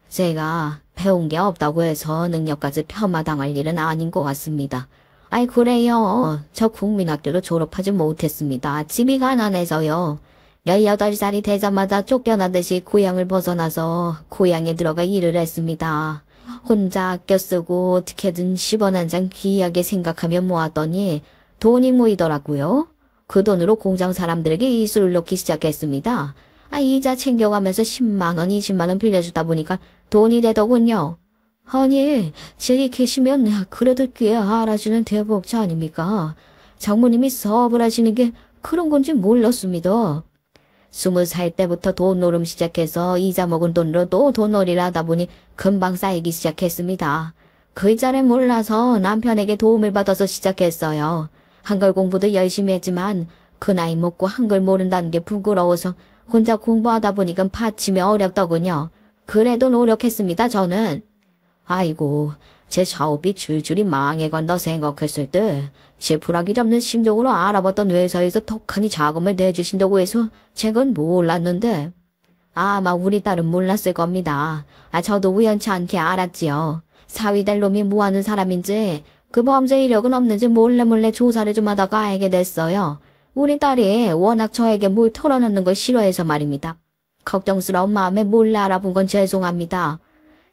제가 배운 게 없다고 해서 능력까지 폄하당할 일은 아닌 것 같습니다. 아이 그래요. 저 국민학교도 졸업하지 못했습니다. 집이 가난해서요. 18살이 되자마자 쫓겨나듯이 고향을 벗어나서 고향에 들어가 일을 했습니다. 혼자 아껴 쓰고 어떻게든 10원 한 장 귀하게 생각하며 모았더니 돈이 모이더라고요. 그 돈으로 공장 사람들에게 이수를 놓기 시작했습니다. 이자 챙겨가면서 10만 원, 20만 원 빌려주다 보니까 돈이 되더군요. 아니, 제이 계시면 그래도 꽤 알아주는 대복자 아닙니까? 장모님이 사업을 하시는 게 그런 건지 몰랐습니다. 20살 때부터 돈 노름 시작해서 이자 먹은 돈으로 또 돈놀이를 하다 보니 금방 쌓이기 시작했습니다. 글자를 몰라서 남편에게 도움을 받아서 시작했어요. 한글 공부도 열심히 했지만 그 나이 먹고 한글 모른다는 게 부끄러워서 혼자 공부하다 보니까 파침이 어렵더군요. 그래도 노력했습니다, 저는. 아이고, 제 사업이 줄줄이 망해간다 생각했을 때 지푸라기 잡는 심정으로 알아봤던 회사에서 톡하니 자금을 내주신다고 해서 제건 몰랐는데 아마 우리 딸은 몰랐을 겁니다. 저도 우연치 않게 알았지요. 사위 될 놈이 뭐하는 사람인지 그 범죄 이력은 없는지 몰래 조사를 좀 하다가 알게 됐어요. 우리 딸이 워낙 저에게 뭘 털어놓는 걸 싫어해서 말입니다. 걱정스러운 마음에 몰래 알아본 건 죄송합니다.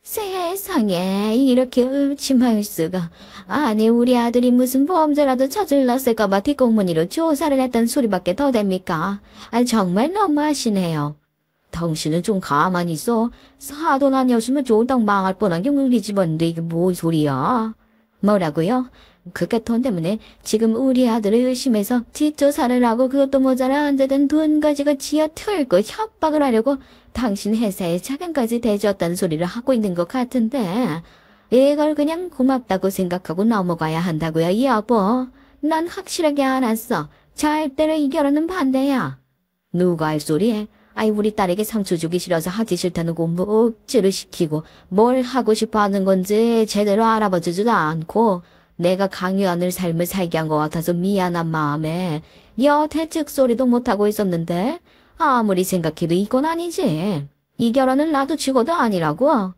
세상에 이렇게 음침할 수가. 아니 우리 아들이 무슨 범죄라도 저질렀을까봐 뒷공무니로 조사를 했던 소리밖에 더 됩니까? 정말 너무하시네요. 당신은 좀 가만히 있어. 사돈 아니었으면 쫄딱 망할 뻔한 게 우리 집안인데 이게 뭔 소리야? 뭐라고요? 그깟 돈 때문에 지금 우리 아들을 의심해서 뒷조사를 하고 그것도 모자라 언제든 돈 가지고 지어 털고 협박을 하려고 당신 회사에 자금까지 대줬다는 소리를 하고 있는 것 같은데 이걸 그냥 고맙다고 생각하고 넘어가야 한다고요, 여보. 난 확실하게 알았어. 절대로 이 결혼은 반대야. 누가 할 소리해? 우리 딸에게 상처 주기 싫어서 하기 싫다는 공부 억지로 시키고 뭘 하고 싶어 하는 건지 제대로 알아봐주지도 않고 내가 강요하는 삶을 살게 한 것 같아서 미안한 마음에 여태 즉소리도 못하고 있었는데 아무리 생각해도 이건 아니지. 이 결혼은 나도 죽어도 아니라고.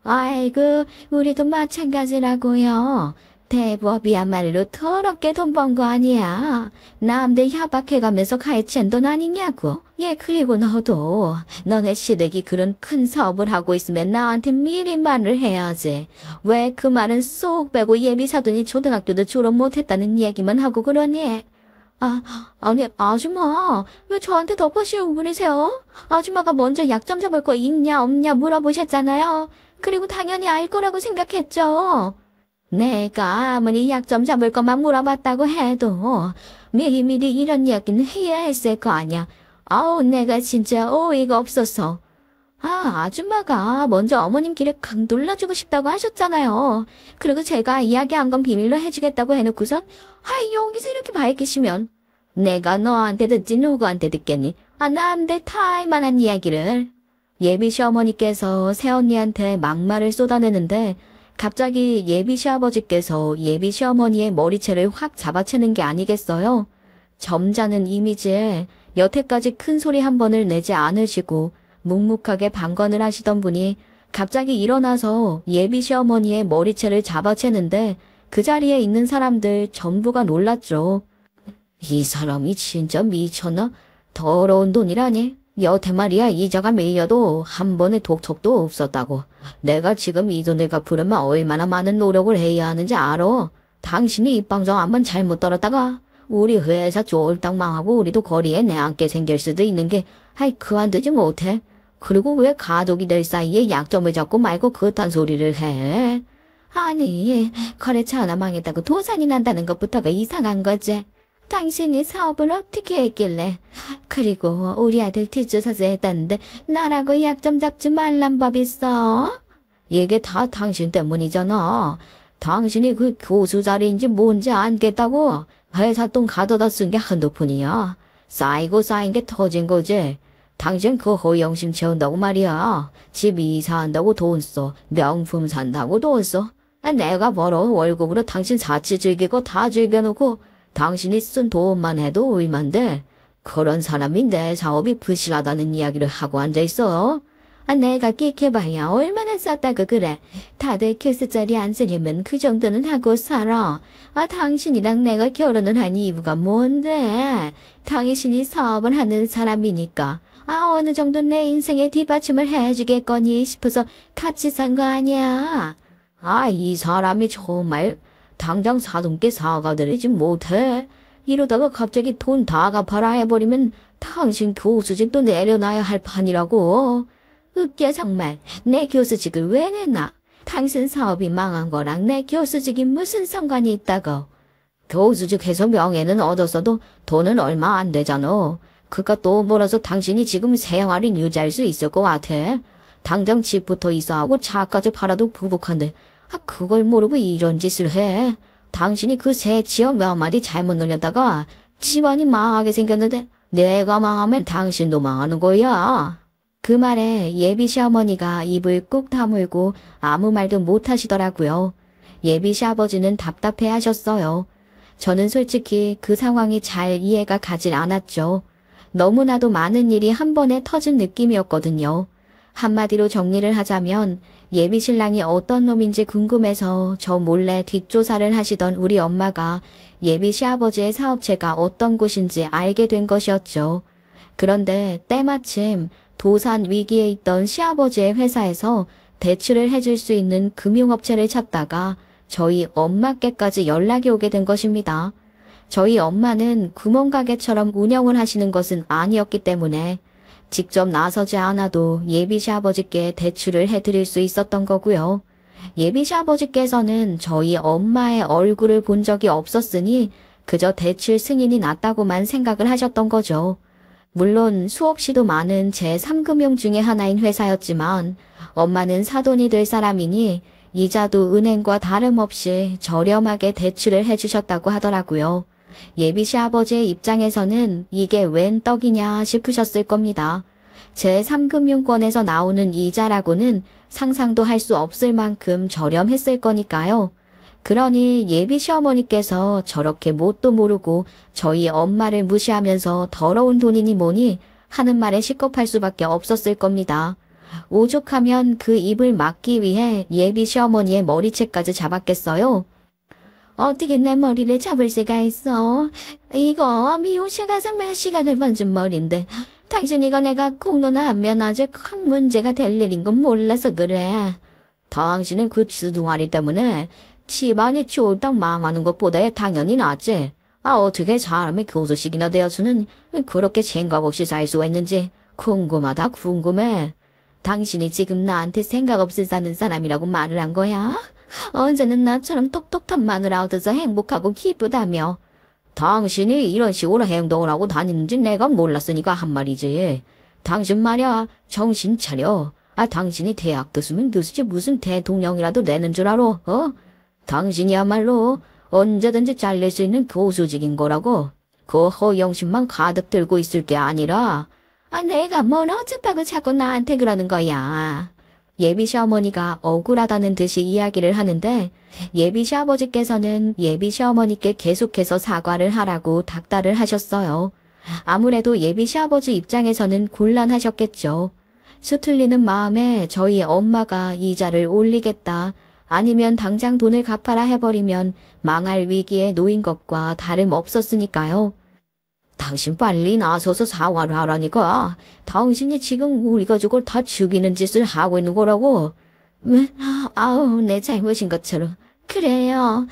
아이고 우리도 마찬가지라고요. 대부업이야말로 더럽게 돈 번 거 아니야. 남들 협박해가면서 가해챈 돈 아니냐고. 그리고 너도 너네 시댁이 그런 큰 사업을 하고 있으면 나한테 미리 말을 해야지. 왜 그 말은 쏙 빼고 예비 사돈이 초등학교도 졸업 못했다는 얘기만 하고 그러니? 아니 아줌마 왜 저한테 덮어씌우고 그러세요? 아줌마가 먼저 약점 잡을 거 있냐 없냐 물어보셨잖아요. 그리고 당연히 알 거라고 생각했죠. 내가 아무리 약점 잡을 것만 물어봤다고 해도 미리미리 이런 이야기는 해야 했을 거 아니야. 내가 진짜 어이가 없어서. 아줌마가 먼저 어머님 길에 강 눌러주고 싶다고 하셨잖아요. 그리고 제가 이야기한 건 비밀로 해주겠다고 해놓고선 여기서 이렇게 밝히시면 내가 너한테 듣지 누구한테 듣겠니? 나한테 다 알만한 이야기를. 예비 시어머니께서 새언니한테 막말을 쏟아내는데 갑자기 예비 시아버지께서 예비 시어머니의 머리채를 확 잡아채는 게 아니겠어요? 점잖은 이미지에 여태까지 큰 소리 한 번을 내지 않으시고 묵묵하게 방관을 하시던 분이 갑자기 일어나서 예비 시어머니의 머리채를 잡아채는데 그 자리에 있는 사람들 전부가 놀랐죠. 이 사람이 진짜 미쳤나? 더러운 돈이라니. 여태 말이야 이자가 밀려도 한 번의 독촉도 없었다고. 내가 지금 이 돈을 갚으려면 얼마나 많은 노력을 해야 하는지 알아. 당신이 입방정 한번 잘못 떨었다가 우리 회사 쫄딱 망하고 우리도 거리에 내앉게 생길 수도 있는 게 그만두지 못해. 그리고 왜 가족이 될 사이에 약점을 잡고 말고 그딴 소리를 해. 아니, 거래처 하나 망했다고 도산이 난다는 것부터가 이상한 거지. 당신이 사업을 어떻게 했길래. 그리고 우리 아들 뒷주사서 했다는데 나라고 약점 잡지 말란 법 있어? 이게 다 당신 때문이잖아. 당신이 그 교수 자리인지 뭔지 안겠다고 회사 돈 가져다 쓴 게 한두 푼이야. 쌓이고 쌓인 게 터진 거지. 당신 그 허영심 채운다고 말이야. 집 이사한다고 돈 써. 명품 산다고 돈 써. 내가 벌어 월급으로 당신 사치 즐기고 다 즐겨놓고 당신이 쓴 돈만 해도 얼만데 그런 사람이 내 사업이 부실하다는 이야기를 하고 앉아있어. 내가 끽해봐야 얼마나 썼다고 그래. 다들 교수자리 앉으려면 그 정도는 하고 살아. 당신이랑 내가 결혼을 한 이유가 뭔데? 당신이 사업을 하는 사람이니까 어느 정도 내 인생에 뒷받침을 해주겠거니 싶어서 같이 산 거 아니야. 이 사람이 정말 당장 사돈께 사과드리지 못해. 이러다가 갑자기 돈 다 갚아라 해버리면 당신 교수직도 내려놔야 할 판이라고. 웃겨 정말. 내 교수직을 왜 내놔? 당신 사업이 망한 거랑 내 교수직이 무슨 상관이 있다고. 교수직해서 명예는 얻었어도 돈은 얼마 안 되잖아. 그깟 돈 벌어서 당신이 지금 생활이 유지할 수 있을 것 같아. 당장 집부터 이사하고 차까지 팔아도 부족한데 그걸 모르고 이런 짓을 해. 당신이 그 새 지어 몇 마디 잘못 놀렸다가 집안이 망하게 생겼는데 내가 망하면 당신도 망하는 거야. 그 말에 예비 시어머니가 입을 꾹 다물고 아무 말도 못 하시더라고요. 예비 시아버지는 답답해 하셨어요. 저는 솔직히 그 상황이 잘 이해가 가질 않았죠. 너무나도 많은 일이 한 번에 터진 느낌이었거든요. 한마디로 정리를 하자면 예비 신랑이 어떤 놈인지 궁금해서 저 몰래 뒷조사를 하시던 우리 엄마가 예비 시아버지의 사업체가 어떤 곳인지 알게 된 것이었죠. 그런데 때마침 도산 위기에 있던 시아버지의 회사에서 대출을 해줄 수 있는 금융업체를 찾다가 저희 엄마께까지 연락이 오게 된 것입니다. 저희 엄마는 구멍가게처럼 운영을 하시는 것은 아니었기 때문에 직접 나서지 않아도 예비 시아버지께 대출을 해드릴 수 있었던 거고요. 예비 시아버지께서는 저희 엄마의 얼굴을 본 적이 없었으니 그저 대출 승인이 났다고만 생각을 하셨던 거죠. 물론 수없이도 많은 제3금융 중에 하나인 회사였지만 엄마는 사돈이 될 사람이니 이자도 은행과 다름없이 저렴하게 대출을 해주셨다고 하더라고요. 예비 시아버지의 입장에서는 이게 웬 떡이냐 싶으셨을 겁니다. 제3금융권에서 나오는 이자라고는 상상도 할 수 없을 만큼 저렴했을 거니까요. 그러니 예비 시어머니께서 저렇게 뭣도 모르고 저희 엄마를 무시하면서 더러운 돈이니 뭐니 하는 말에 식겁할 수밖에 없었을 겁니다. 오죽하면 그 입을 막기 위해 예비 시어머니의 머리채까지 잡았겠어요? 어떻게 내 머리를 잡을 수가 있어? 이거 미용실 가서 몇 시간을 번진 머리인데 당신 이거 내가 공로나 하면 아주 큰 문제가 될 일인 건 몰라서 그래. 당신은 그 주둥아리 때문에 집안이 쫄딱 망하는 것보다 당연히 낫지. 어떻게 사람이 교수식이나 되어서는 그렇게 생각 없이 살 수가 있는지 궁금하다 궁금해. 당신이 지금 나한테 생각 없이 사는 사람이라고 말을 한 거야? 언제는 나처럼 똑똑한 마누라 얻어서 행복하고 기쁘다며. 당신이 이런 식으로 행동을 하고 다니는지 내가 몰랐으니까 한 말이지. 당신 말이야 정신 차려. 당신이 대학 교수면 교수지 무슨 대통령이라도 되는 줄 알아? 당신이야말로 언제든지 잘릴 수 있는 교수직인 거라고. 그 허영심만 가득 들고 있을 게 아니라. 내가 뭘 어쨌다고 자꾸 나한테 그러는 거야. 예비 시어머니가 억울하다는 듯이 이야기를 하는데 예비 시아버지께서는 예비 시어머니께 계속해서 사과를 하라고 닥달을 하셨어요. 아무래도 예비 시아버지 입장에서는 곤란하셨겠죠. 수틀리는 마음에 저희 엄마가 이자를 올리겠다, 아니면 당장 돈을 갚아라 해버리면 망할 위기에 놓인 것과 다름없었으니까요. 당신 빨리 나서서 사과를 하라니까. 당신이 지금 우리 가족을 다 죽이는 짓을 하고 있는 거라고. 왜? 아우, 내 잘못인 것처럼. 그래요.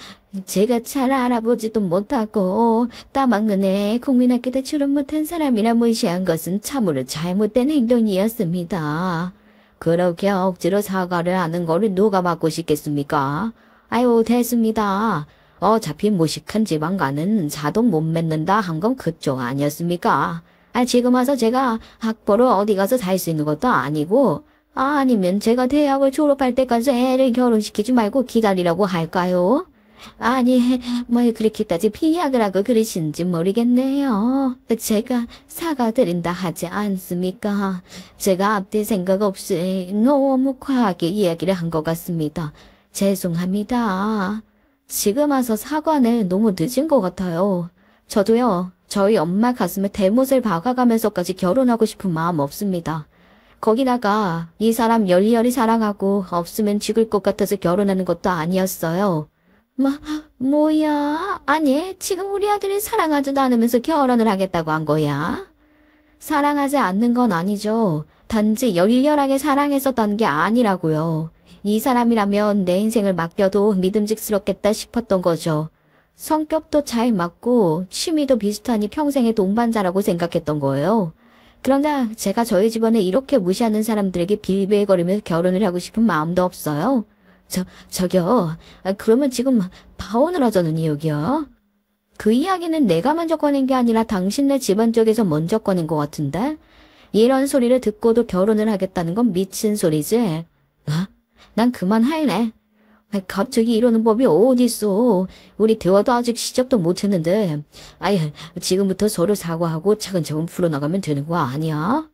제가 잘 알아보지도 못하고 따먹는 애 국민학교 대출은 못한 사람이라 무시한 것은 참으로 잘못된 행동이었습니다. 그렇게 억지로 사과를 하는 거를 누가 받고 싶겠습니까? 아유, 됐습니다. 어차피 무식한 지방과는 자동 못 맺는다 한 건 그쪽 아니었습니까? 지금 와서 제가 학벌로 어디 가서 살 수 있는 것도 아니고, 아니면 제가 대학을 졸업할 때까지 애를 결혼시키지 말고 기다리라고 할까요? 아니, 뭐 그렇게까지 피약을 하고 그러시는지 모르겠네요. 제가 사과드린다 하지 않습니까? 제가 앞뒤 생각 없이 너무 과하게 이야기를 한 것 같습니다. 죄송합니다. 지금 와서 사과는 너무 늦은 것 같아요. 저도요, 저희 엄마 가슴에 대못을 박아가면서까지 결혼하고 싶은 마음 없습니다. 거기다가 이 사람 열렬히 사랑하고 없으면 죽을 것 같아서 결혼하는 것도 아니었어요. 뭐야? 아니, 지금 우리 아들이 사랑하지도 않으면서 결혼을 하겠다고 한 거야? 사랑하지 않는 건 아니죠. 단지 열렬하게 사랑했었던 게 아니라고요. 이 사람이라면 내 인생을 맡겨도 믿음직스럽겠다 싶었던 거죠. 성격도 잘 맞고 취미도 비슷하니 평생의 동반자라고 생각했던 거예요. 그런데 제가 저희 집안에 이렇게 무시하는 사람들에게 빌빌거리며 결혼을 하고 싶은 마음도 없어요. 저기요. 그러면 지금 파혼을 하자는 이유기요? 그 이야기는 내가 먼저 꺼낸 게 아니라 당신네 집안 쪽에서 먼저 꺼낸 것 같은데? 이런 소리를 듣고도 결혼을 하겠다는 건 미친 소리지. 난 그만할래. 갑자기 이러는 법이 어딨어. 우리 대화도 아직 시작도 못했는데. 지금부터 서로 사과하고 차근차근 풀어나가면 되는 거 아니야?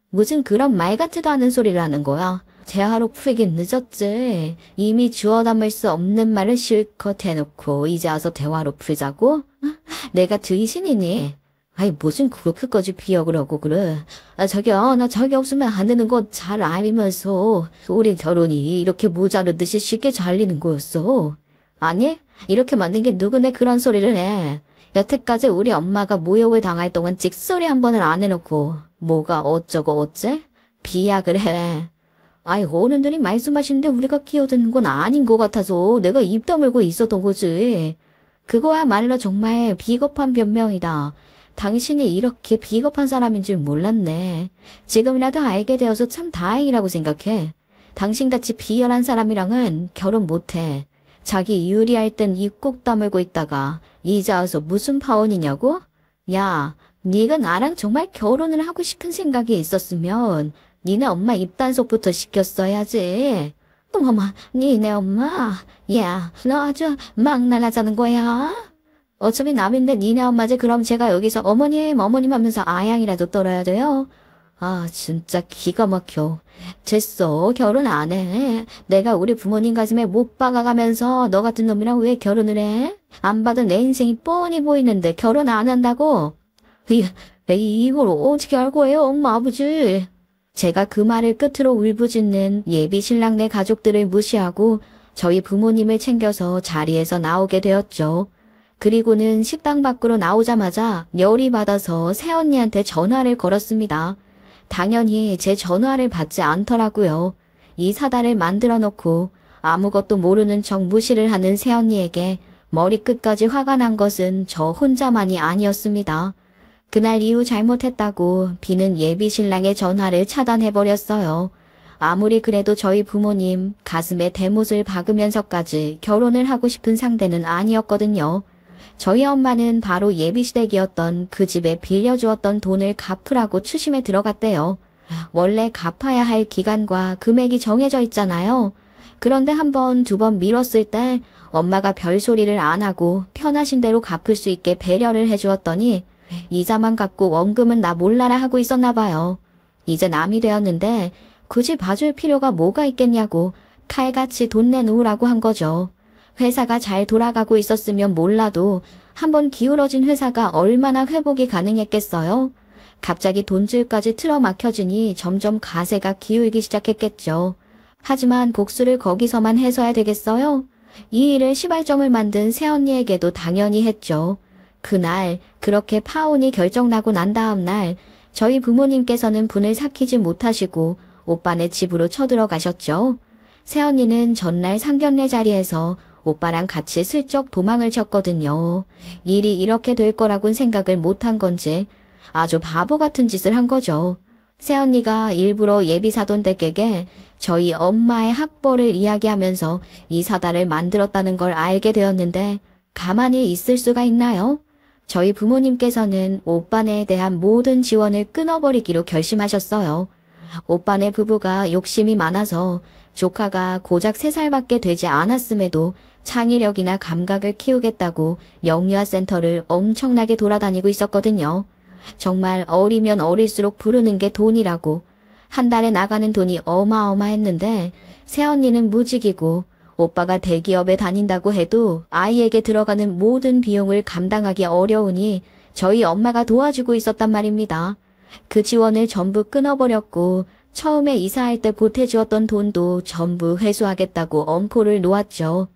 무슨 그런 말 같지도 않은 소리를 하는 거야. 대화로 풀긴 늦었지. 이미 주워 담을 수 없는 말을 실컷 해놓고 이제 와서 대화로 풀자고? 내가 드이신이니? 무슨 그렇게까지 비역을 하고 그래. 저기요, 나 저기 없으면 안 되는 거 잘 알면서 우리 결혼이 이렇게 모자르듯이 쉽게 잘리는 거였어. 아니, 이렇게 만든 게 누구네 그런 소리를 해. 여태까지 우리 엄마가 모욕을 당할 동안 찍소리 한 번을 안 해놓고 뭐가 어쩌고 어째? 비약을 해. 어른들이 말씀하시는데 우리가 끼어드는 건 아닌 것 같아서 내가 입 다물고 있었던 거지. 그거야말로 정말 비겁한 변명이다. 당신이 이렇게 비겁한 사람인 줄 몰랐네. 지금이라도 알게 되어서 참 다행이라고 생각해. 당신같이 비열한 사람이랑은 결혼 못해. 자기 유리할 땐 입 꼭 다물고 있다가 이제 와서 무슨 파혼이냐고? 야, 네가 나랑 정말 결혼을 하고 싶은 생각이 있었으면 니네 엄마 입단속부터 시켰어야지. 어머머, 니네 엄마? 야, 너 아주 막 날아자는 거야? 어차피 남인데 니네 엄마지. 그럼 제가 여기서 어머님 하면서 아양이라도 떨어야 돼요? 진짜 기가 막혀. 됐어, 결혼 안 해. 내가 우리 부모님 가슴에 못 박아가면서 너 같은 놈이랑 왜 결혼을 해? 안 봐도 내 인생이 뻔히 보이는데 결혼 안 한다고? 이걸 어떻게 알고 해요, 엄마 아버지? 제가 그 말을 끝으로 울부짖는 예비 신랑네 가족들을 무시하고 저희 부모님을 챙겨서 자리에서 나오게 되었죠. 그리고는 식당 밖으로 나오자마자 열이 받아서 새언니한테 전화를 걸었습니다. 당연히 제 전화를 받지 않더라고요. 이 사달을 만들어 놓고 아무것도 모르는 척 무시를 하는 새언니에게 머리끝까지 화가 난 것은 저 혼자만이 아니었습니다. 그날 이후 잘못했다고 비는 예비 신랑의 전화를 차단해버렸어요. 아무리 그래도 저희 부모님 가슴에 대못을 박으면서까지 결혼을 하고 싶은 상대는 아니었거든요. 저희 엄마는 바로 예비시댁이었던 그 집에 빌려주었던 돈을 갚으라고 추심에 들어갔대요. 원래 갚아야 할 기간과 금액이 정해져 있잖아요. 그런데 한 번, 두 번 미뤘을 때 엄마가 별소리를 안 하고 편하신 대로 갚을 수 있게 배려를 해주었더니 이자만 갚고 원금은 나 몰라라 하고 있었나 봐요. 이제 남이 되었는데 굳이 봐줄 필요가 뭐가 있겠냐고 칼같이 돈 내놓으라고 한 거죠. 회사가 잘 돌아가고 있었으면 몰라도 한번 기울어진 회사가 얼마나 회복이 가능했겠어요? 갑자기 돈줄까지 틀어막혀지니 점점 가세가 기울기 시작했겠죠. 하지만 복수를 거기서만 해서야 되겠어요? 이 일을 시발점을 만든 새언니에게도 당연히 했죠. 그날 그렇게 파혼이 결정나고 난 다음 날 저희 부모님께서는 분을 삭히지 못하시고 오빠네 집으로 쳐들어가셨죠. 새언니는 전날 상견례 자리에서 오빠랑 같이 슬쩍 도망을 쳤거든요. 일이 이렇게 될 거라고는 생각을 못한 건지 아주 바보 같은 짓을 한 거죠. 새언니가 일부러 예비사돈 댁에게 저희 엄마의 학벌을 이야기하면서 이 사달을 만들었다는 걸 알게 되었는데 가만히 있을 수가 있나요? 저희 부모님께서는 오빠네에 대한 모든 지원을 끊어버리기로 결심하셨어요. 오빠네 부부가 욕심이 많아서 조카가 고작 3살밖에 되지 않았음에도 창의력이나 감각을 키우겠다고 영유아센터를 엄청나게 돌아다니고 있었거든요. 정말 어리면 어릴수록 부르는 게 돈이라고. 한 달에 나가는 돈이 어마어마했는데 새언니는 무직이고 오빠가 대기업에 다닌다고 해도 아이에게 들어가는 모든 비용을 감당하기 어려우니 저희 엄마가 도와주고 있었단 말입니다. 그 지원을 전부 끊어버렸고 처음에 이사할 때 보태주었던 돈도 전부 회수하겠다고 엄포를 놓았죠.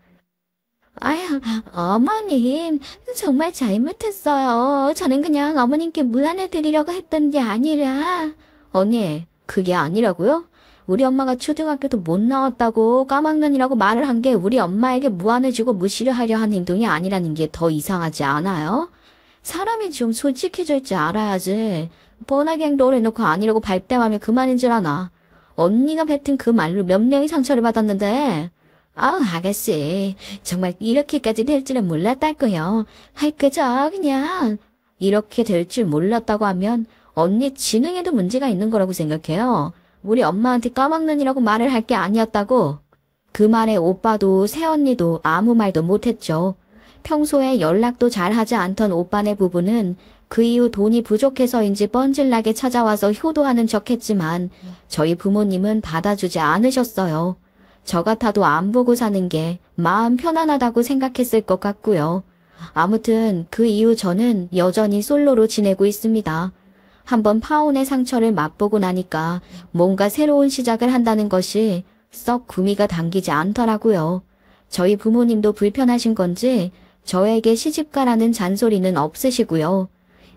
아휴, 어머님, 정말 잘못했어요. 저는 그냥 어머님께 무안을 드리려고 했던 게 아니라. 언니, 그게 아니라고요? 우리 엄마가 초등학교도 못 나왔다고 까막눈이라고 말을 한 게 우리 엄마에게 무안을 주고 무시를 하려 한 행동이 아니라는 게 더 이상하지 않아요? 사람이 좀 솔직해질 줄 알아야지. 뻔하게 행동을 해놓고 아니라고 발뺌하면 그만인 줄 아나. 언니가 뱉은 그 말로 몇 명이 상처를 받았는데. 아우, 아가씨. 정말 이렇게까지 될 줄은 몰랐다고요. 그저 그냥. 이렇게 될 줄 몰랐다고 하면 언니 지능에도 문제가 있는 거라고 생각해요. 우리 엄마한테 까막눈이라고 말을 할 게 아니었다고. 그 말에 오빠도 새언니도 아무 말도 못했죠. 평소에 연락도 잘하지 않던 오빠네 부부는 그 이후 돈이 부족해서인지 뻔질나게 찾아와서 효도하는 척했지만 저희 부모님은 받아주지 않으셨어요. 저 같아도 안 보고 사는 게 마음 편안하다고 생각했을 것 같고요. 아무튼 그 이후 저는 여전히 솔로로 지내고 있습니다. 한번 파혼의 상처를 맛보고 나니까 뭔가 새로운 시작을 한다는 것이 썩 구미가 당기지 않더라고요. 저희 부모님도 불편하신 건지 저에게 시집가라는 잔소리는 없으시고요.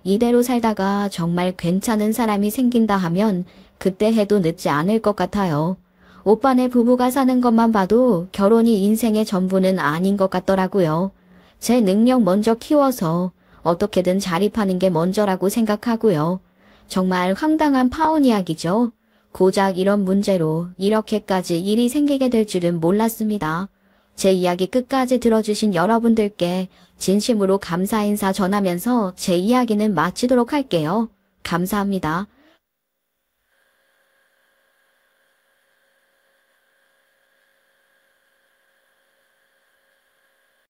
이대로 살다가 정말 괜찮은 사람이 생긴다 하면 그때 해도 늦지 않을 것 같아요. 오빠네 부부가 사는 것만 봐도 결혼이 인생의 전부는 아닌 것 같더라고요. 제 능력 먼저 키워서 어떻게든 자립하는 게 먼저라고 생각하고요. 정말 황당한 파혼 이야기죠. 고작 이런 문제로 이렇게까지 일이 생기게 될 줄은 몰랐습니다. 제 이야기 끝까지 들어주신 여러분들께 진심으로 감사 인사 전하면서 제 이야기는 마치도록 할게요. 감사합니다.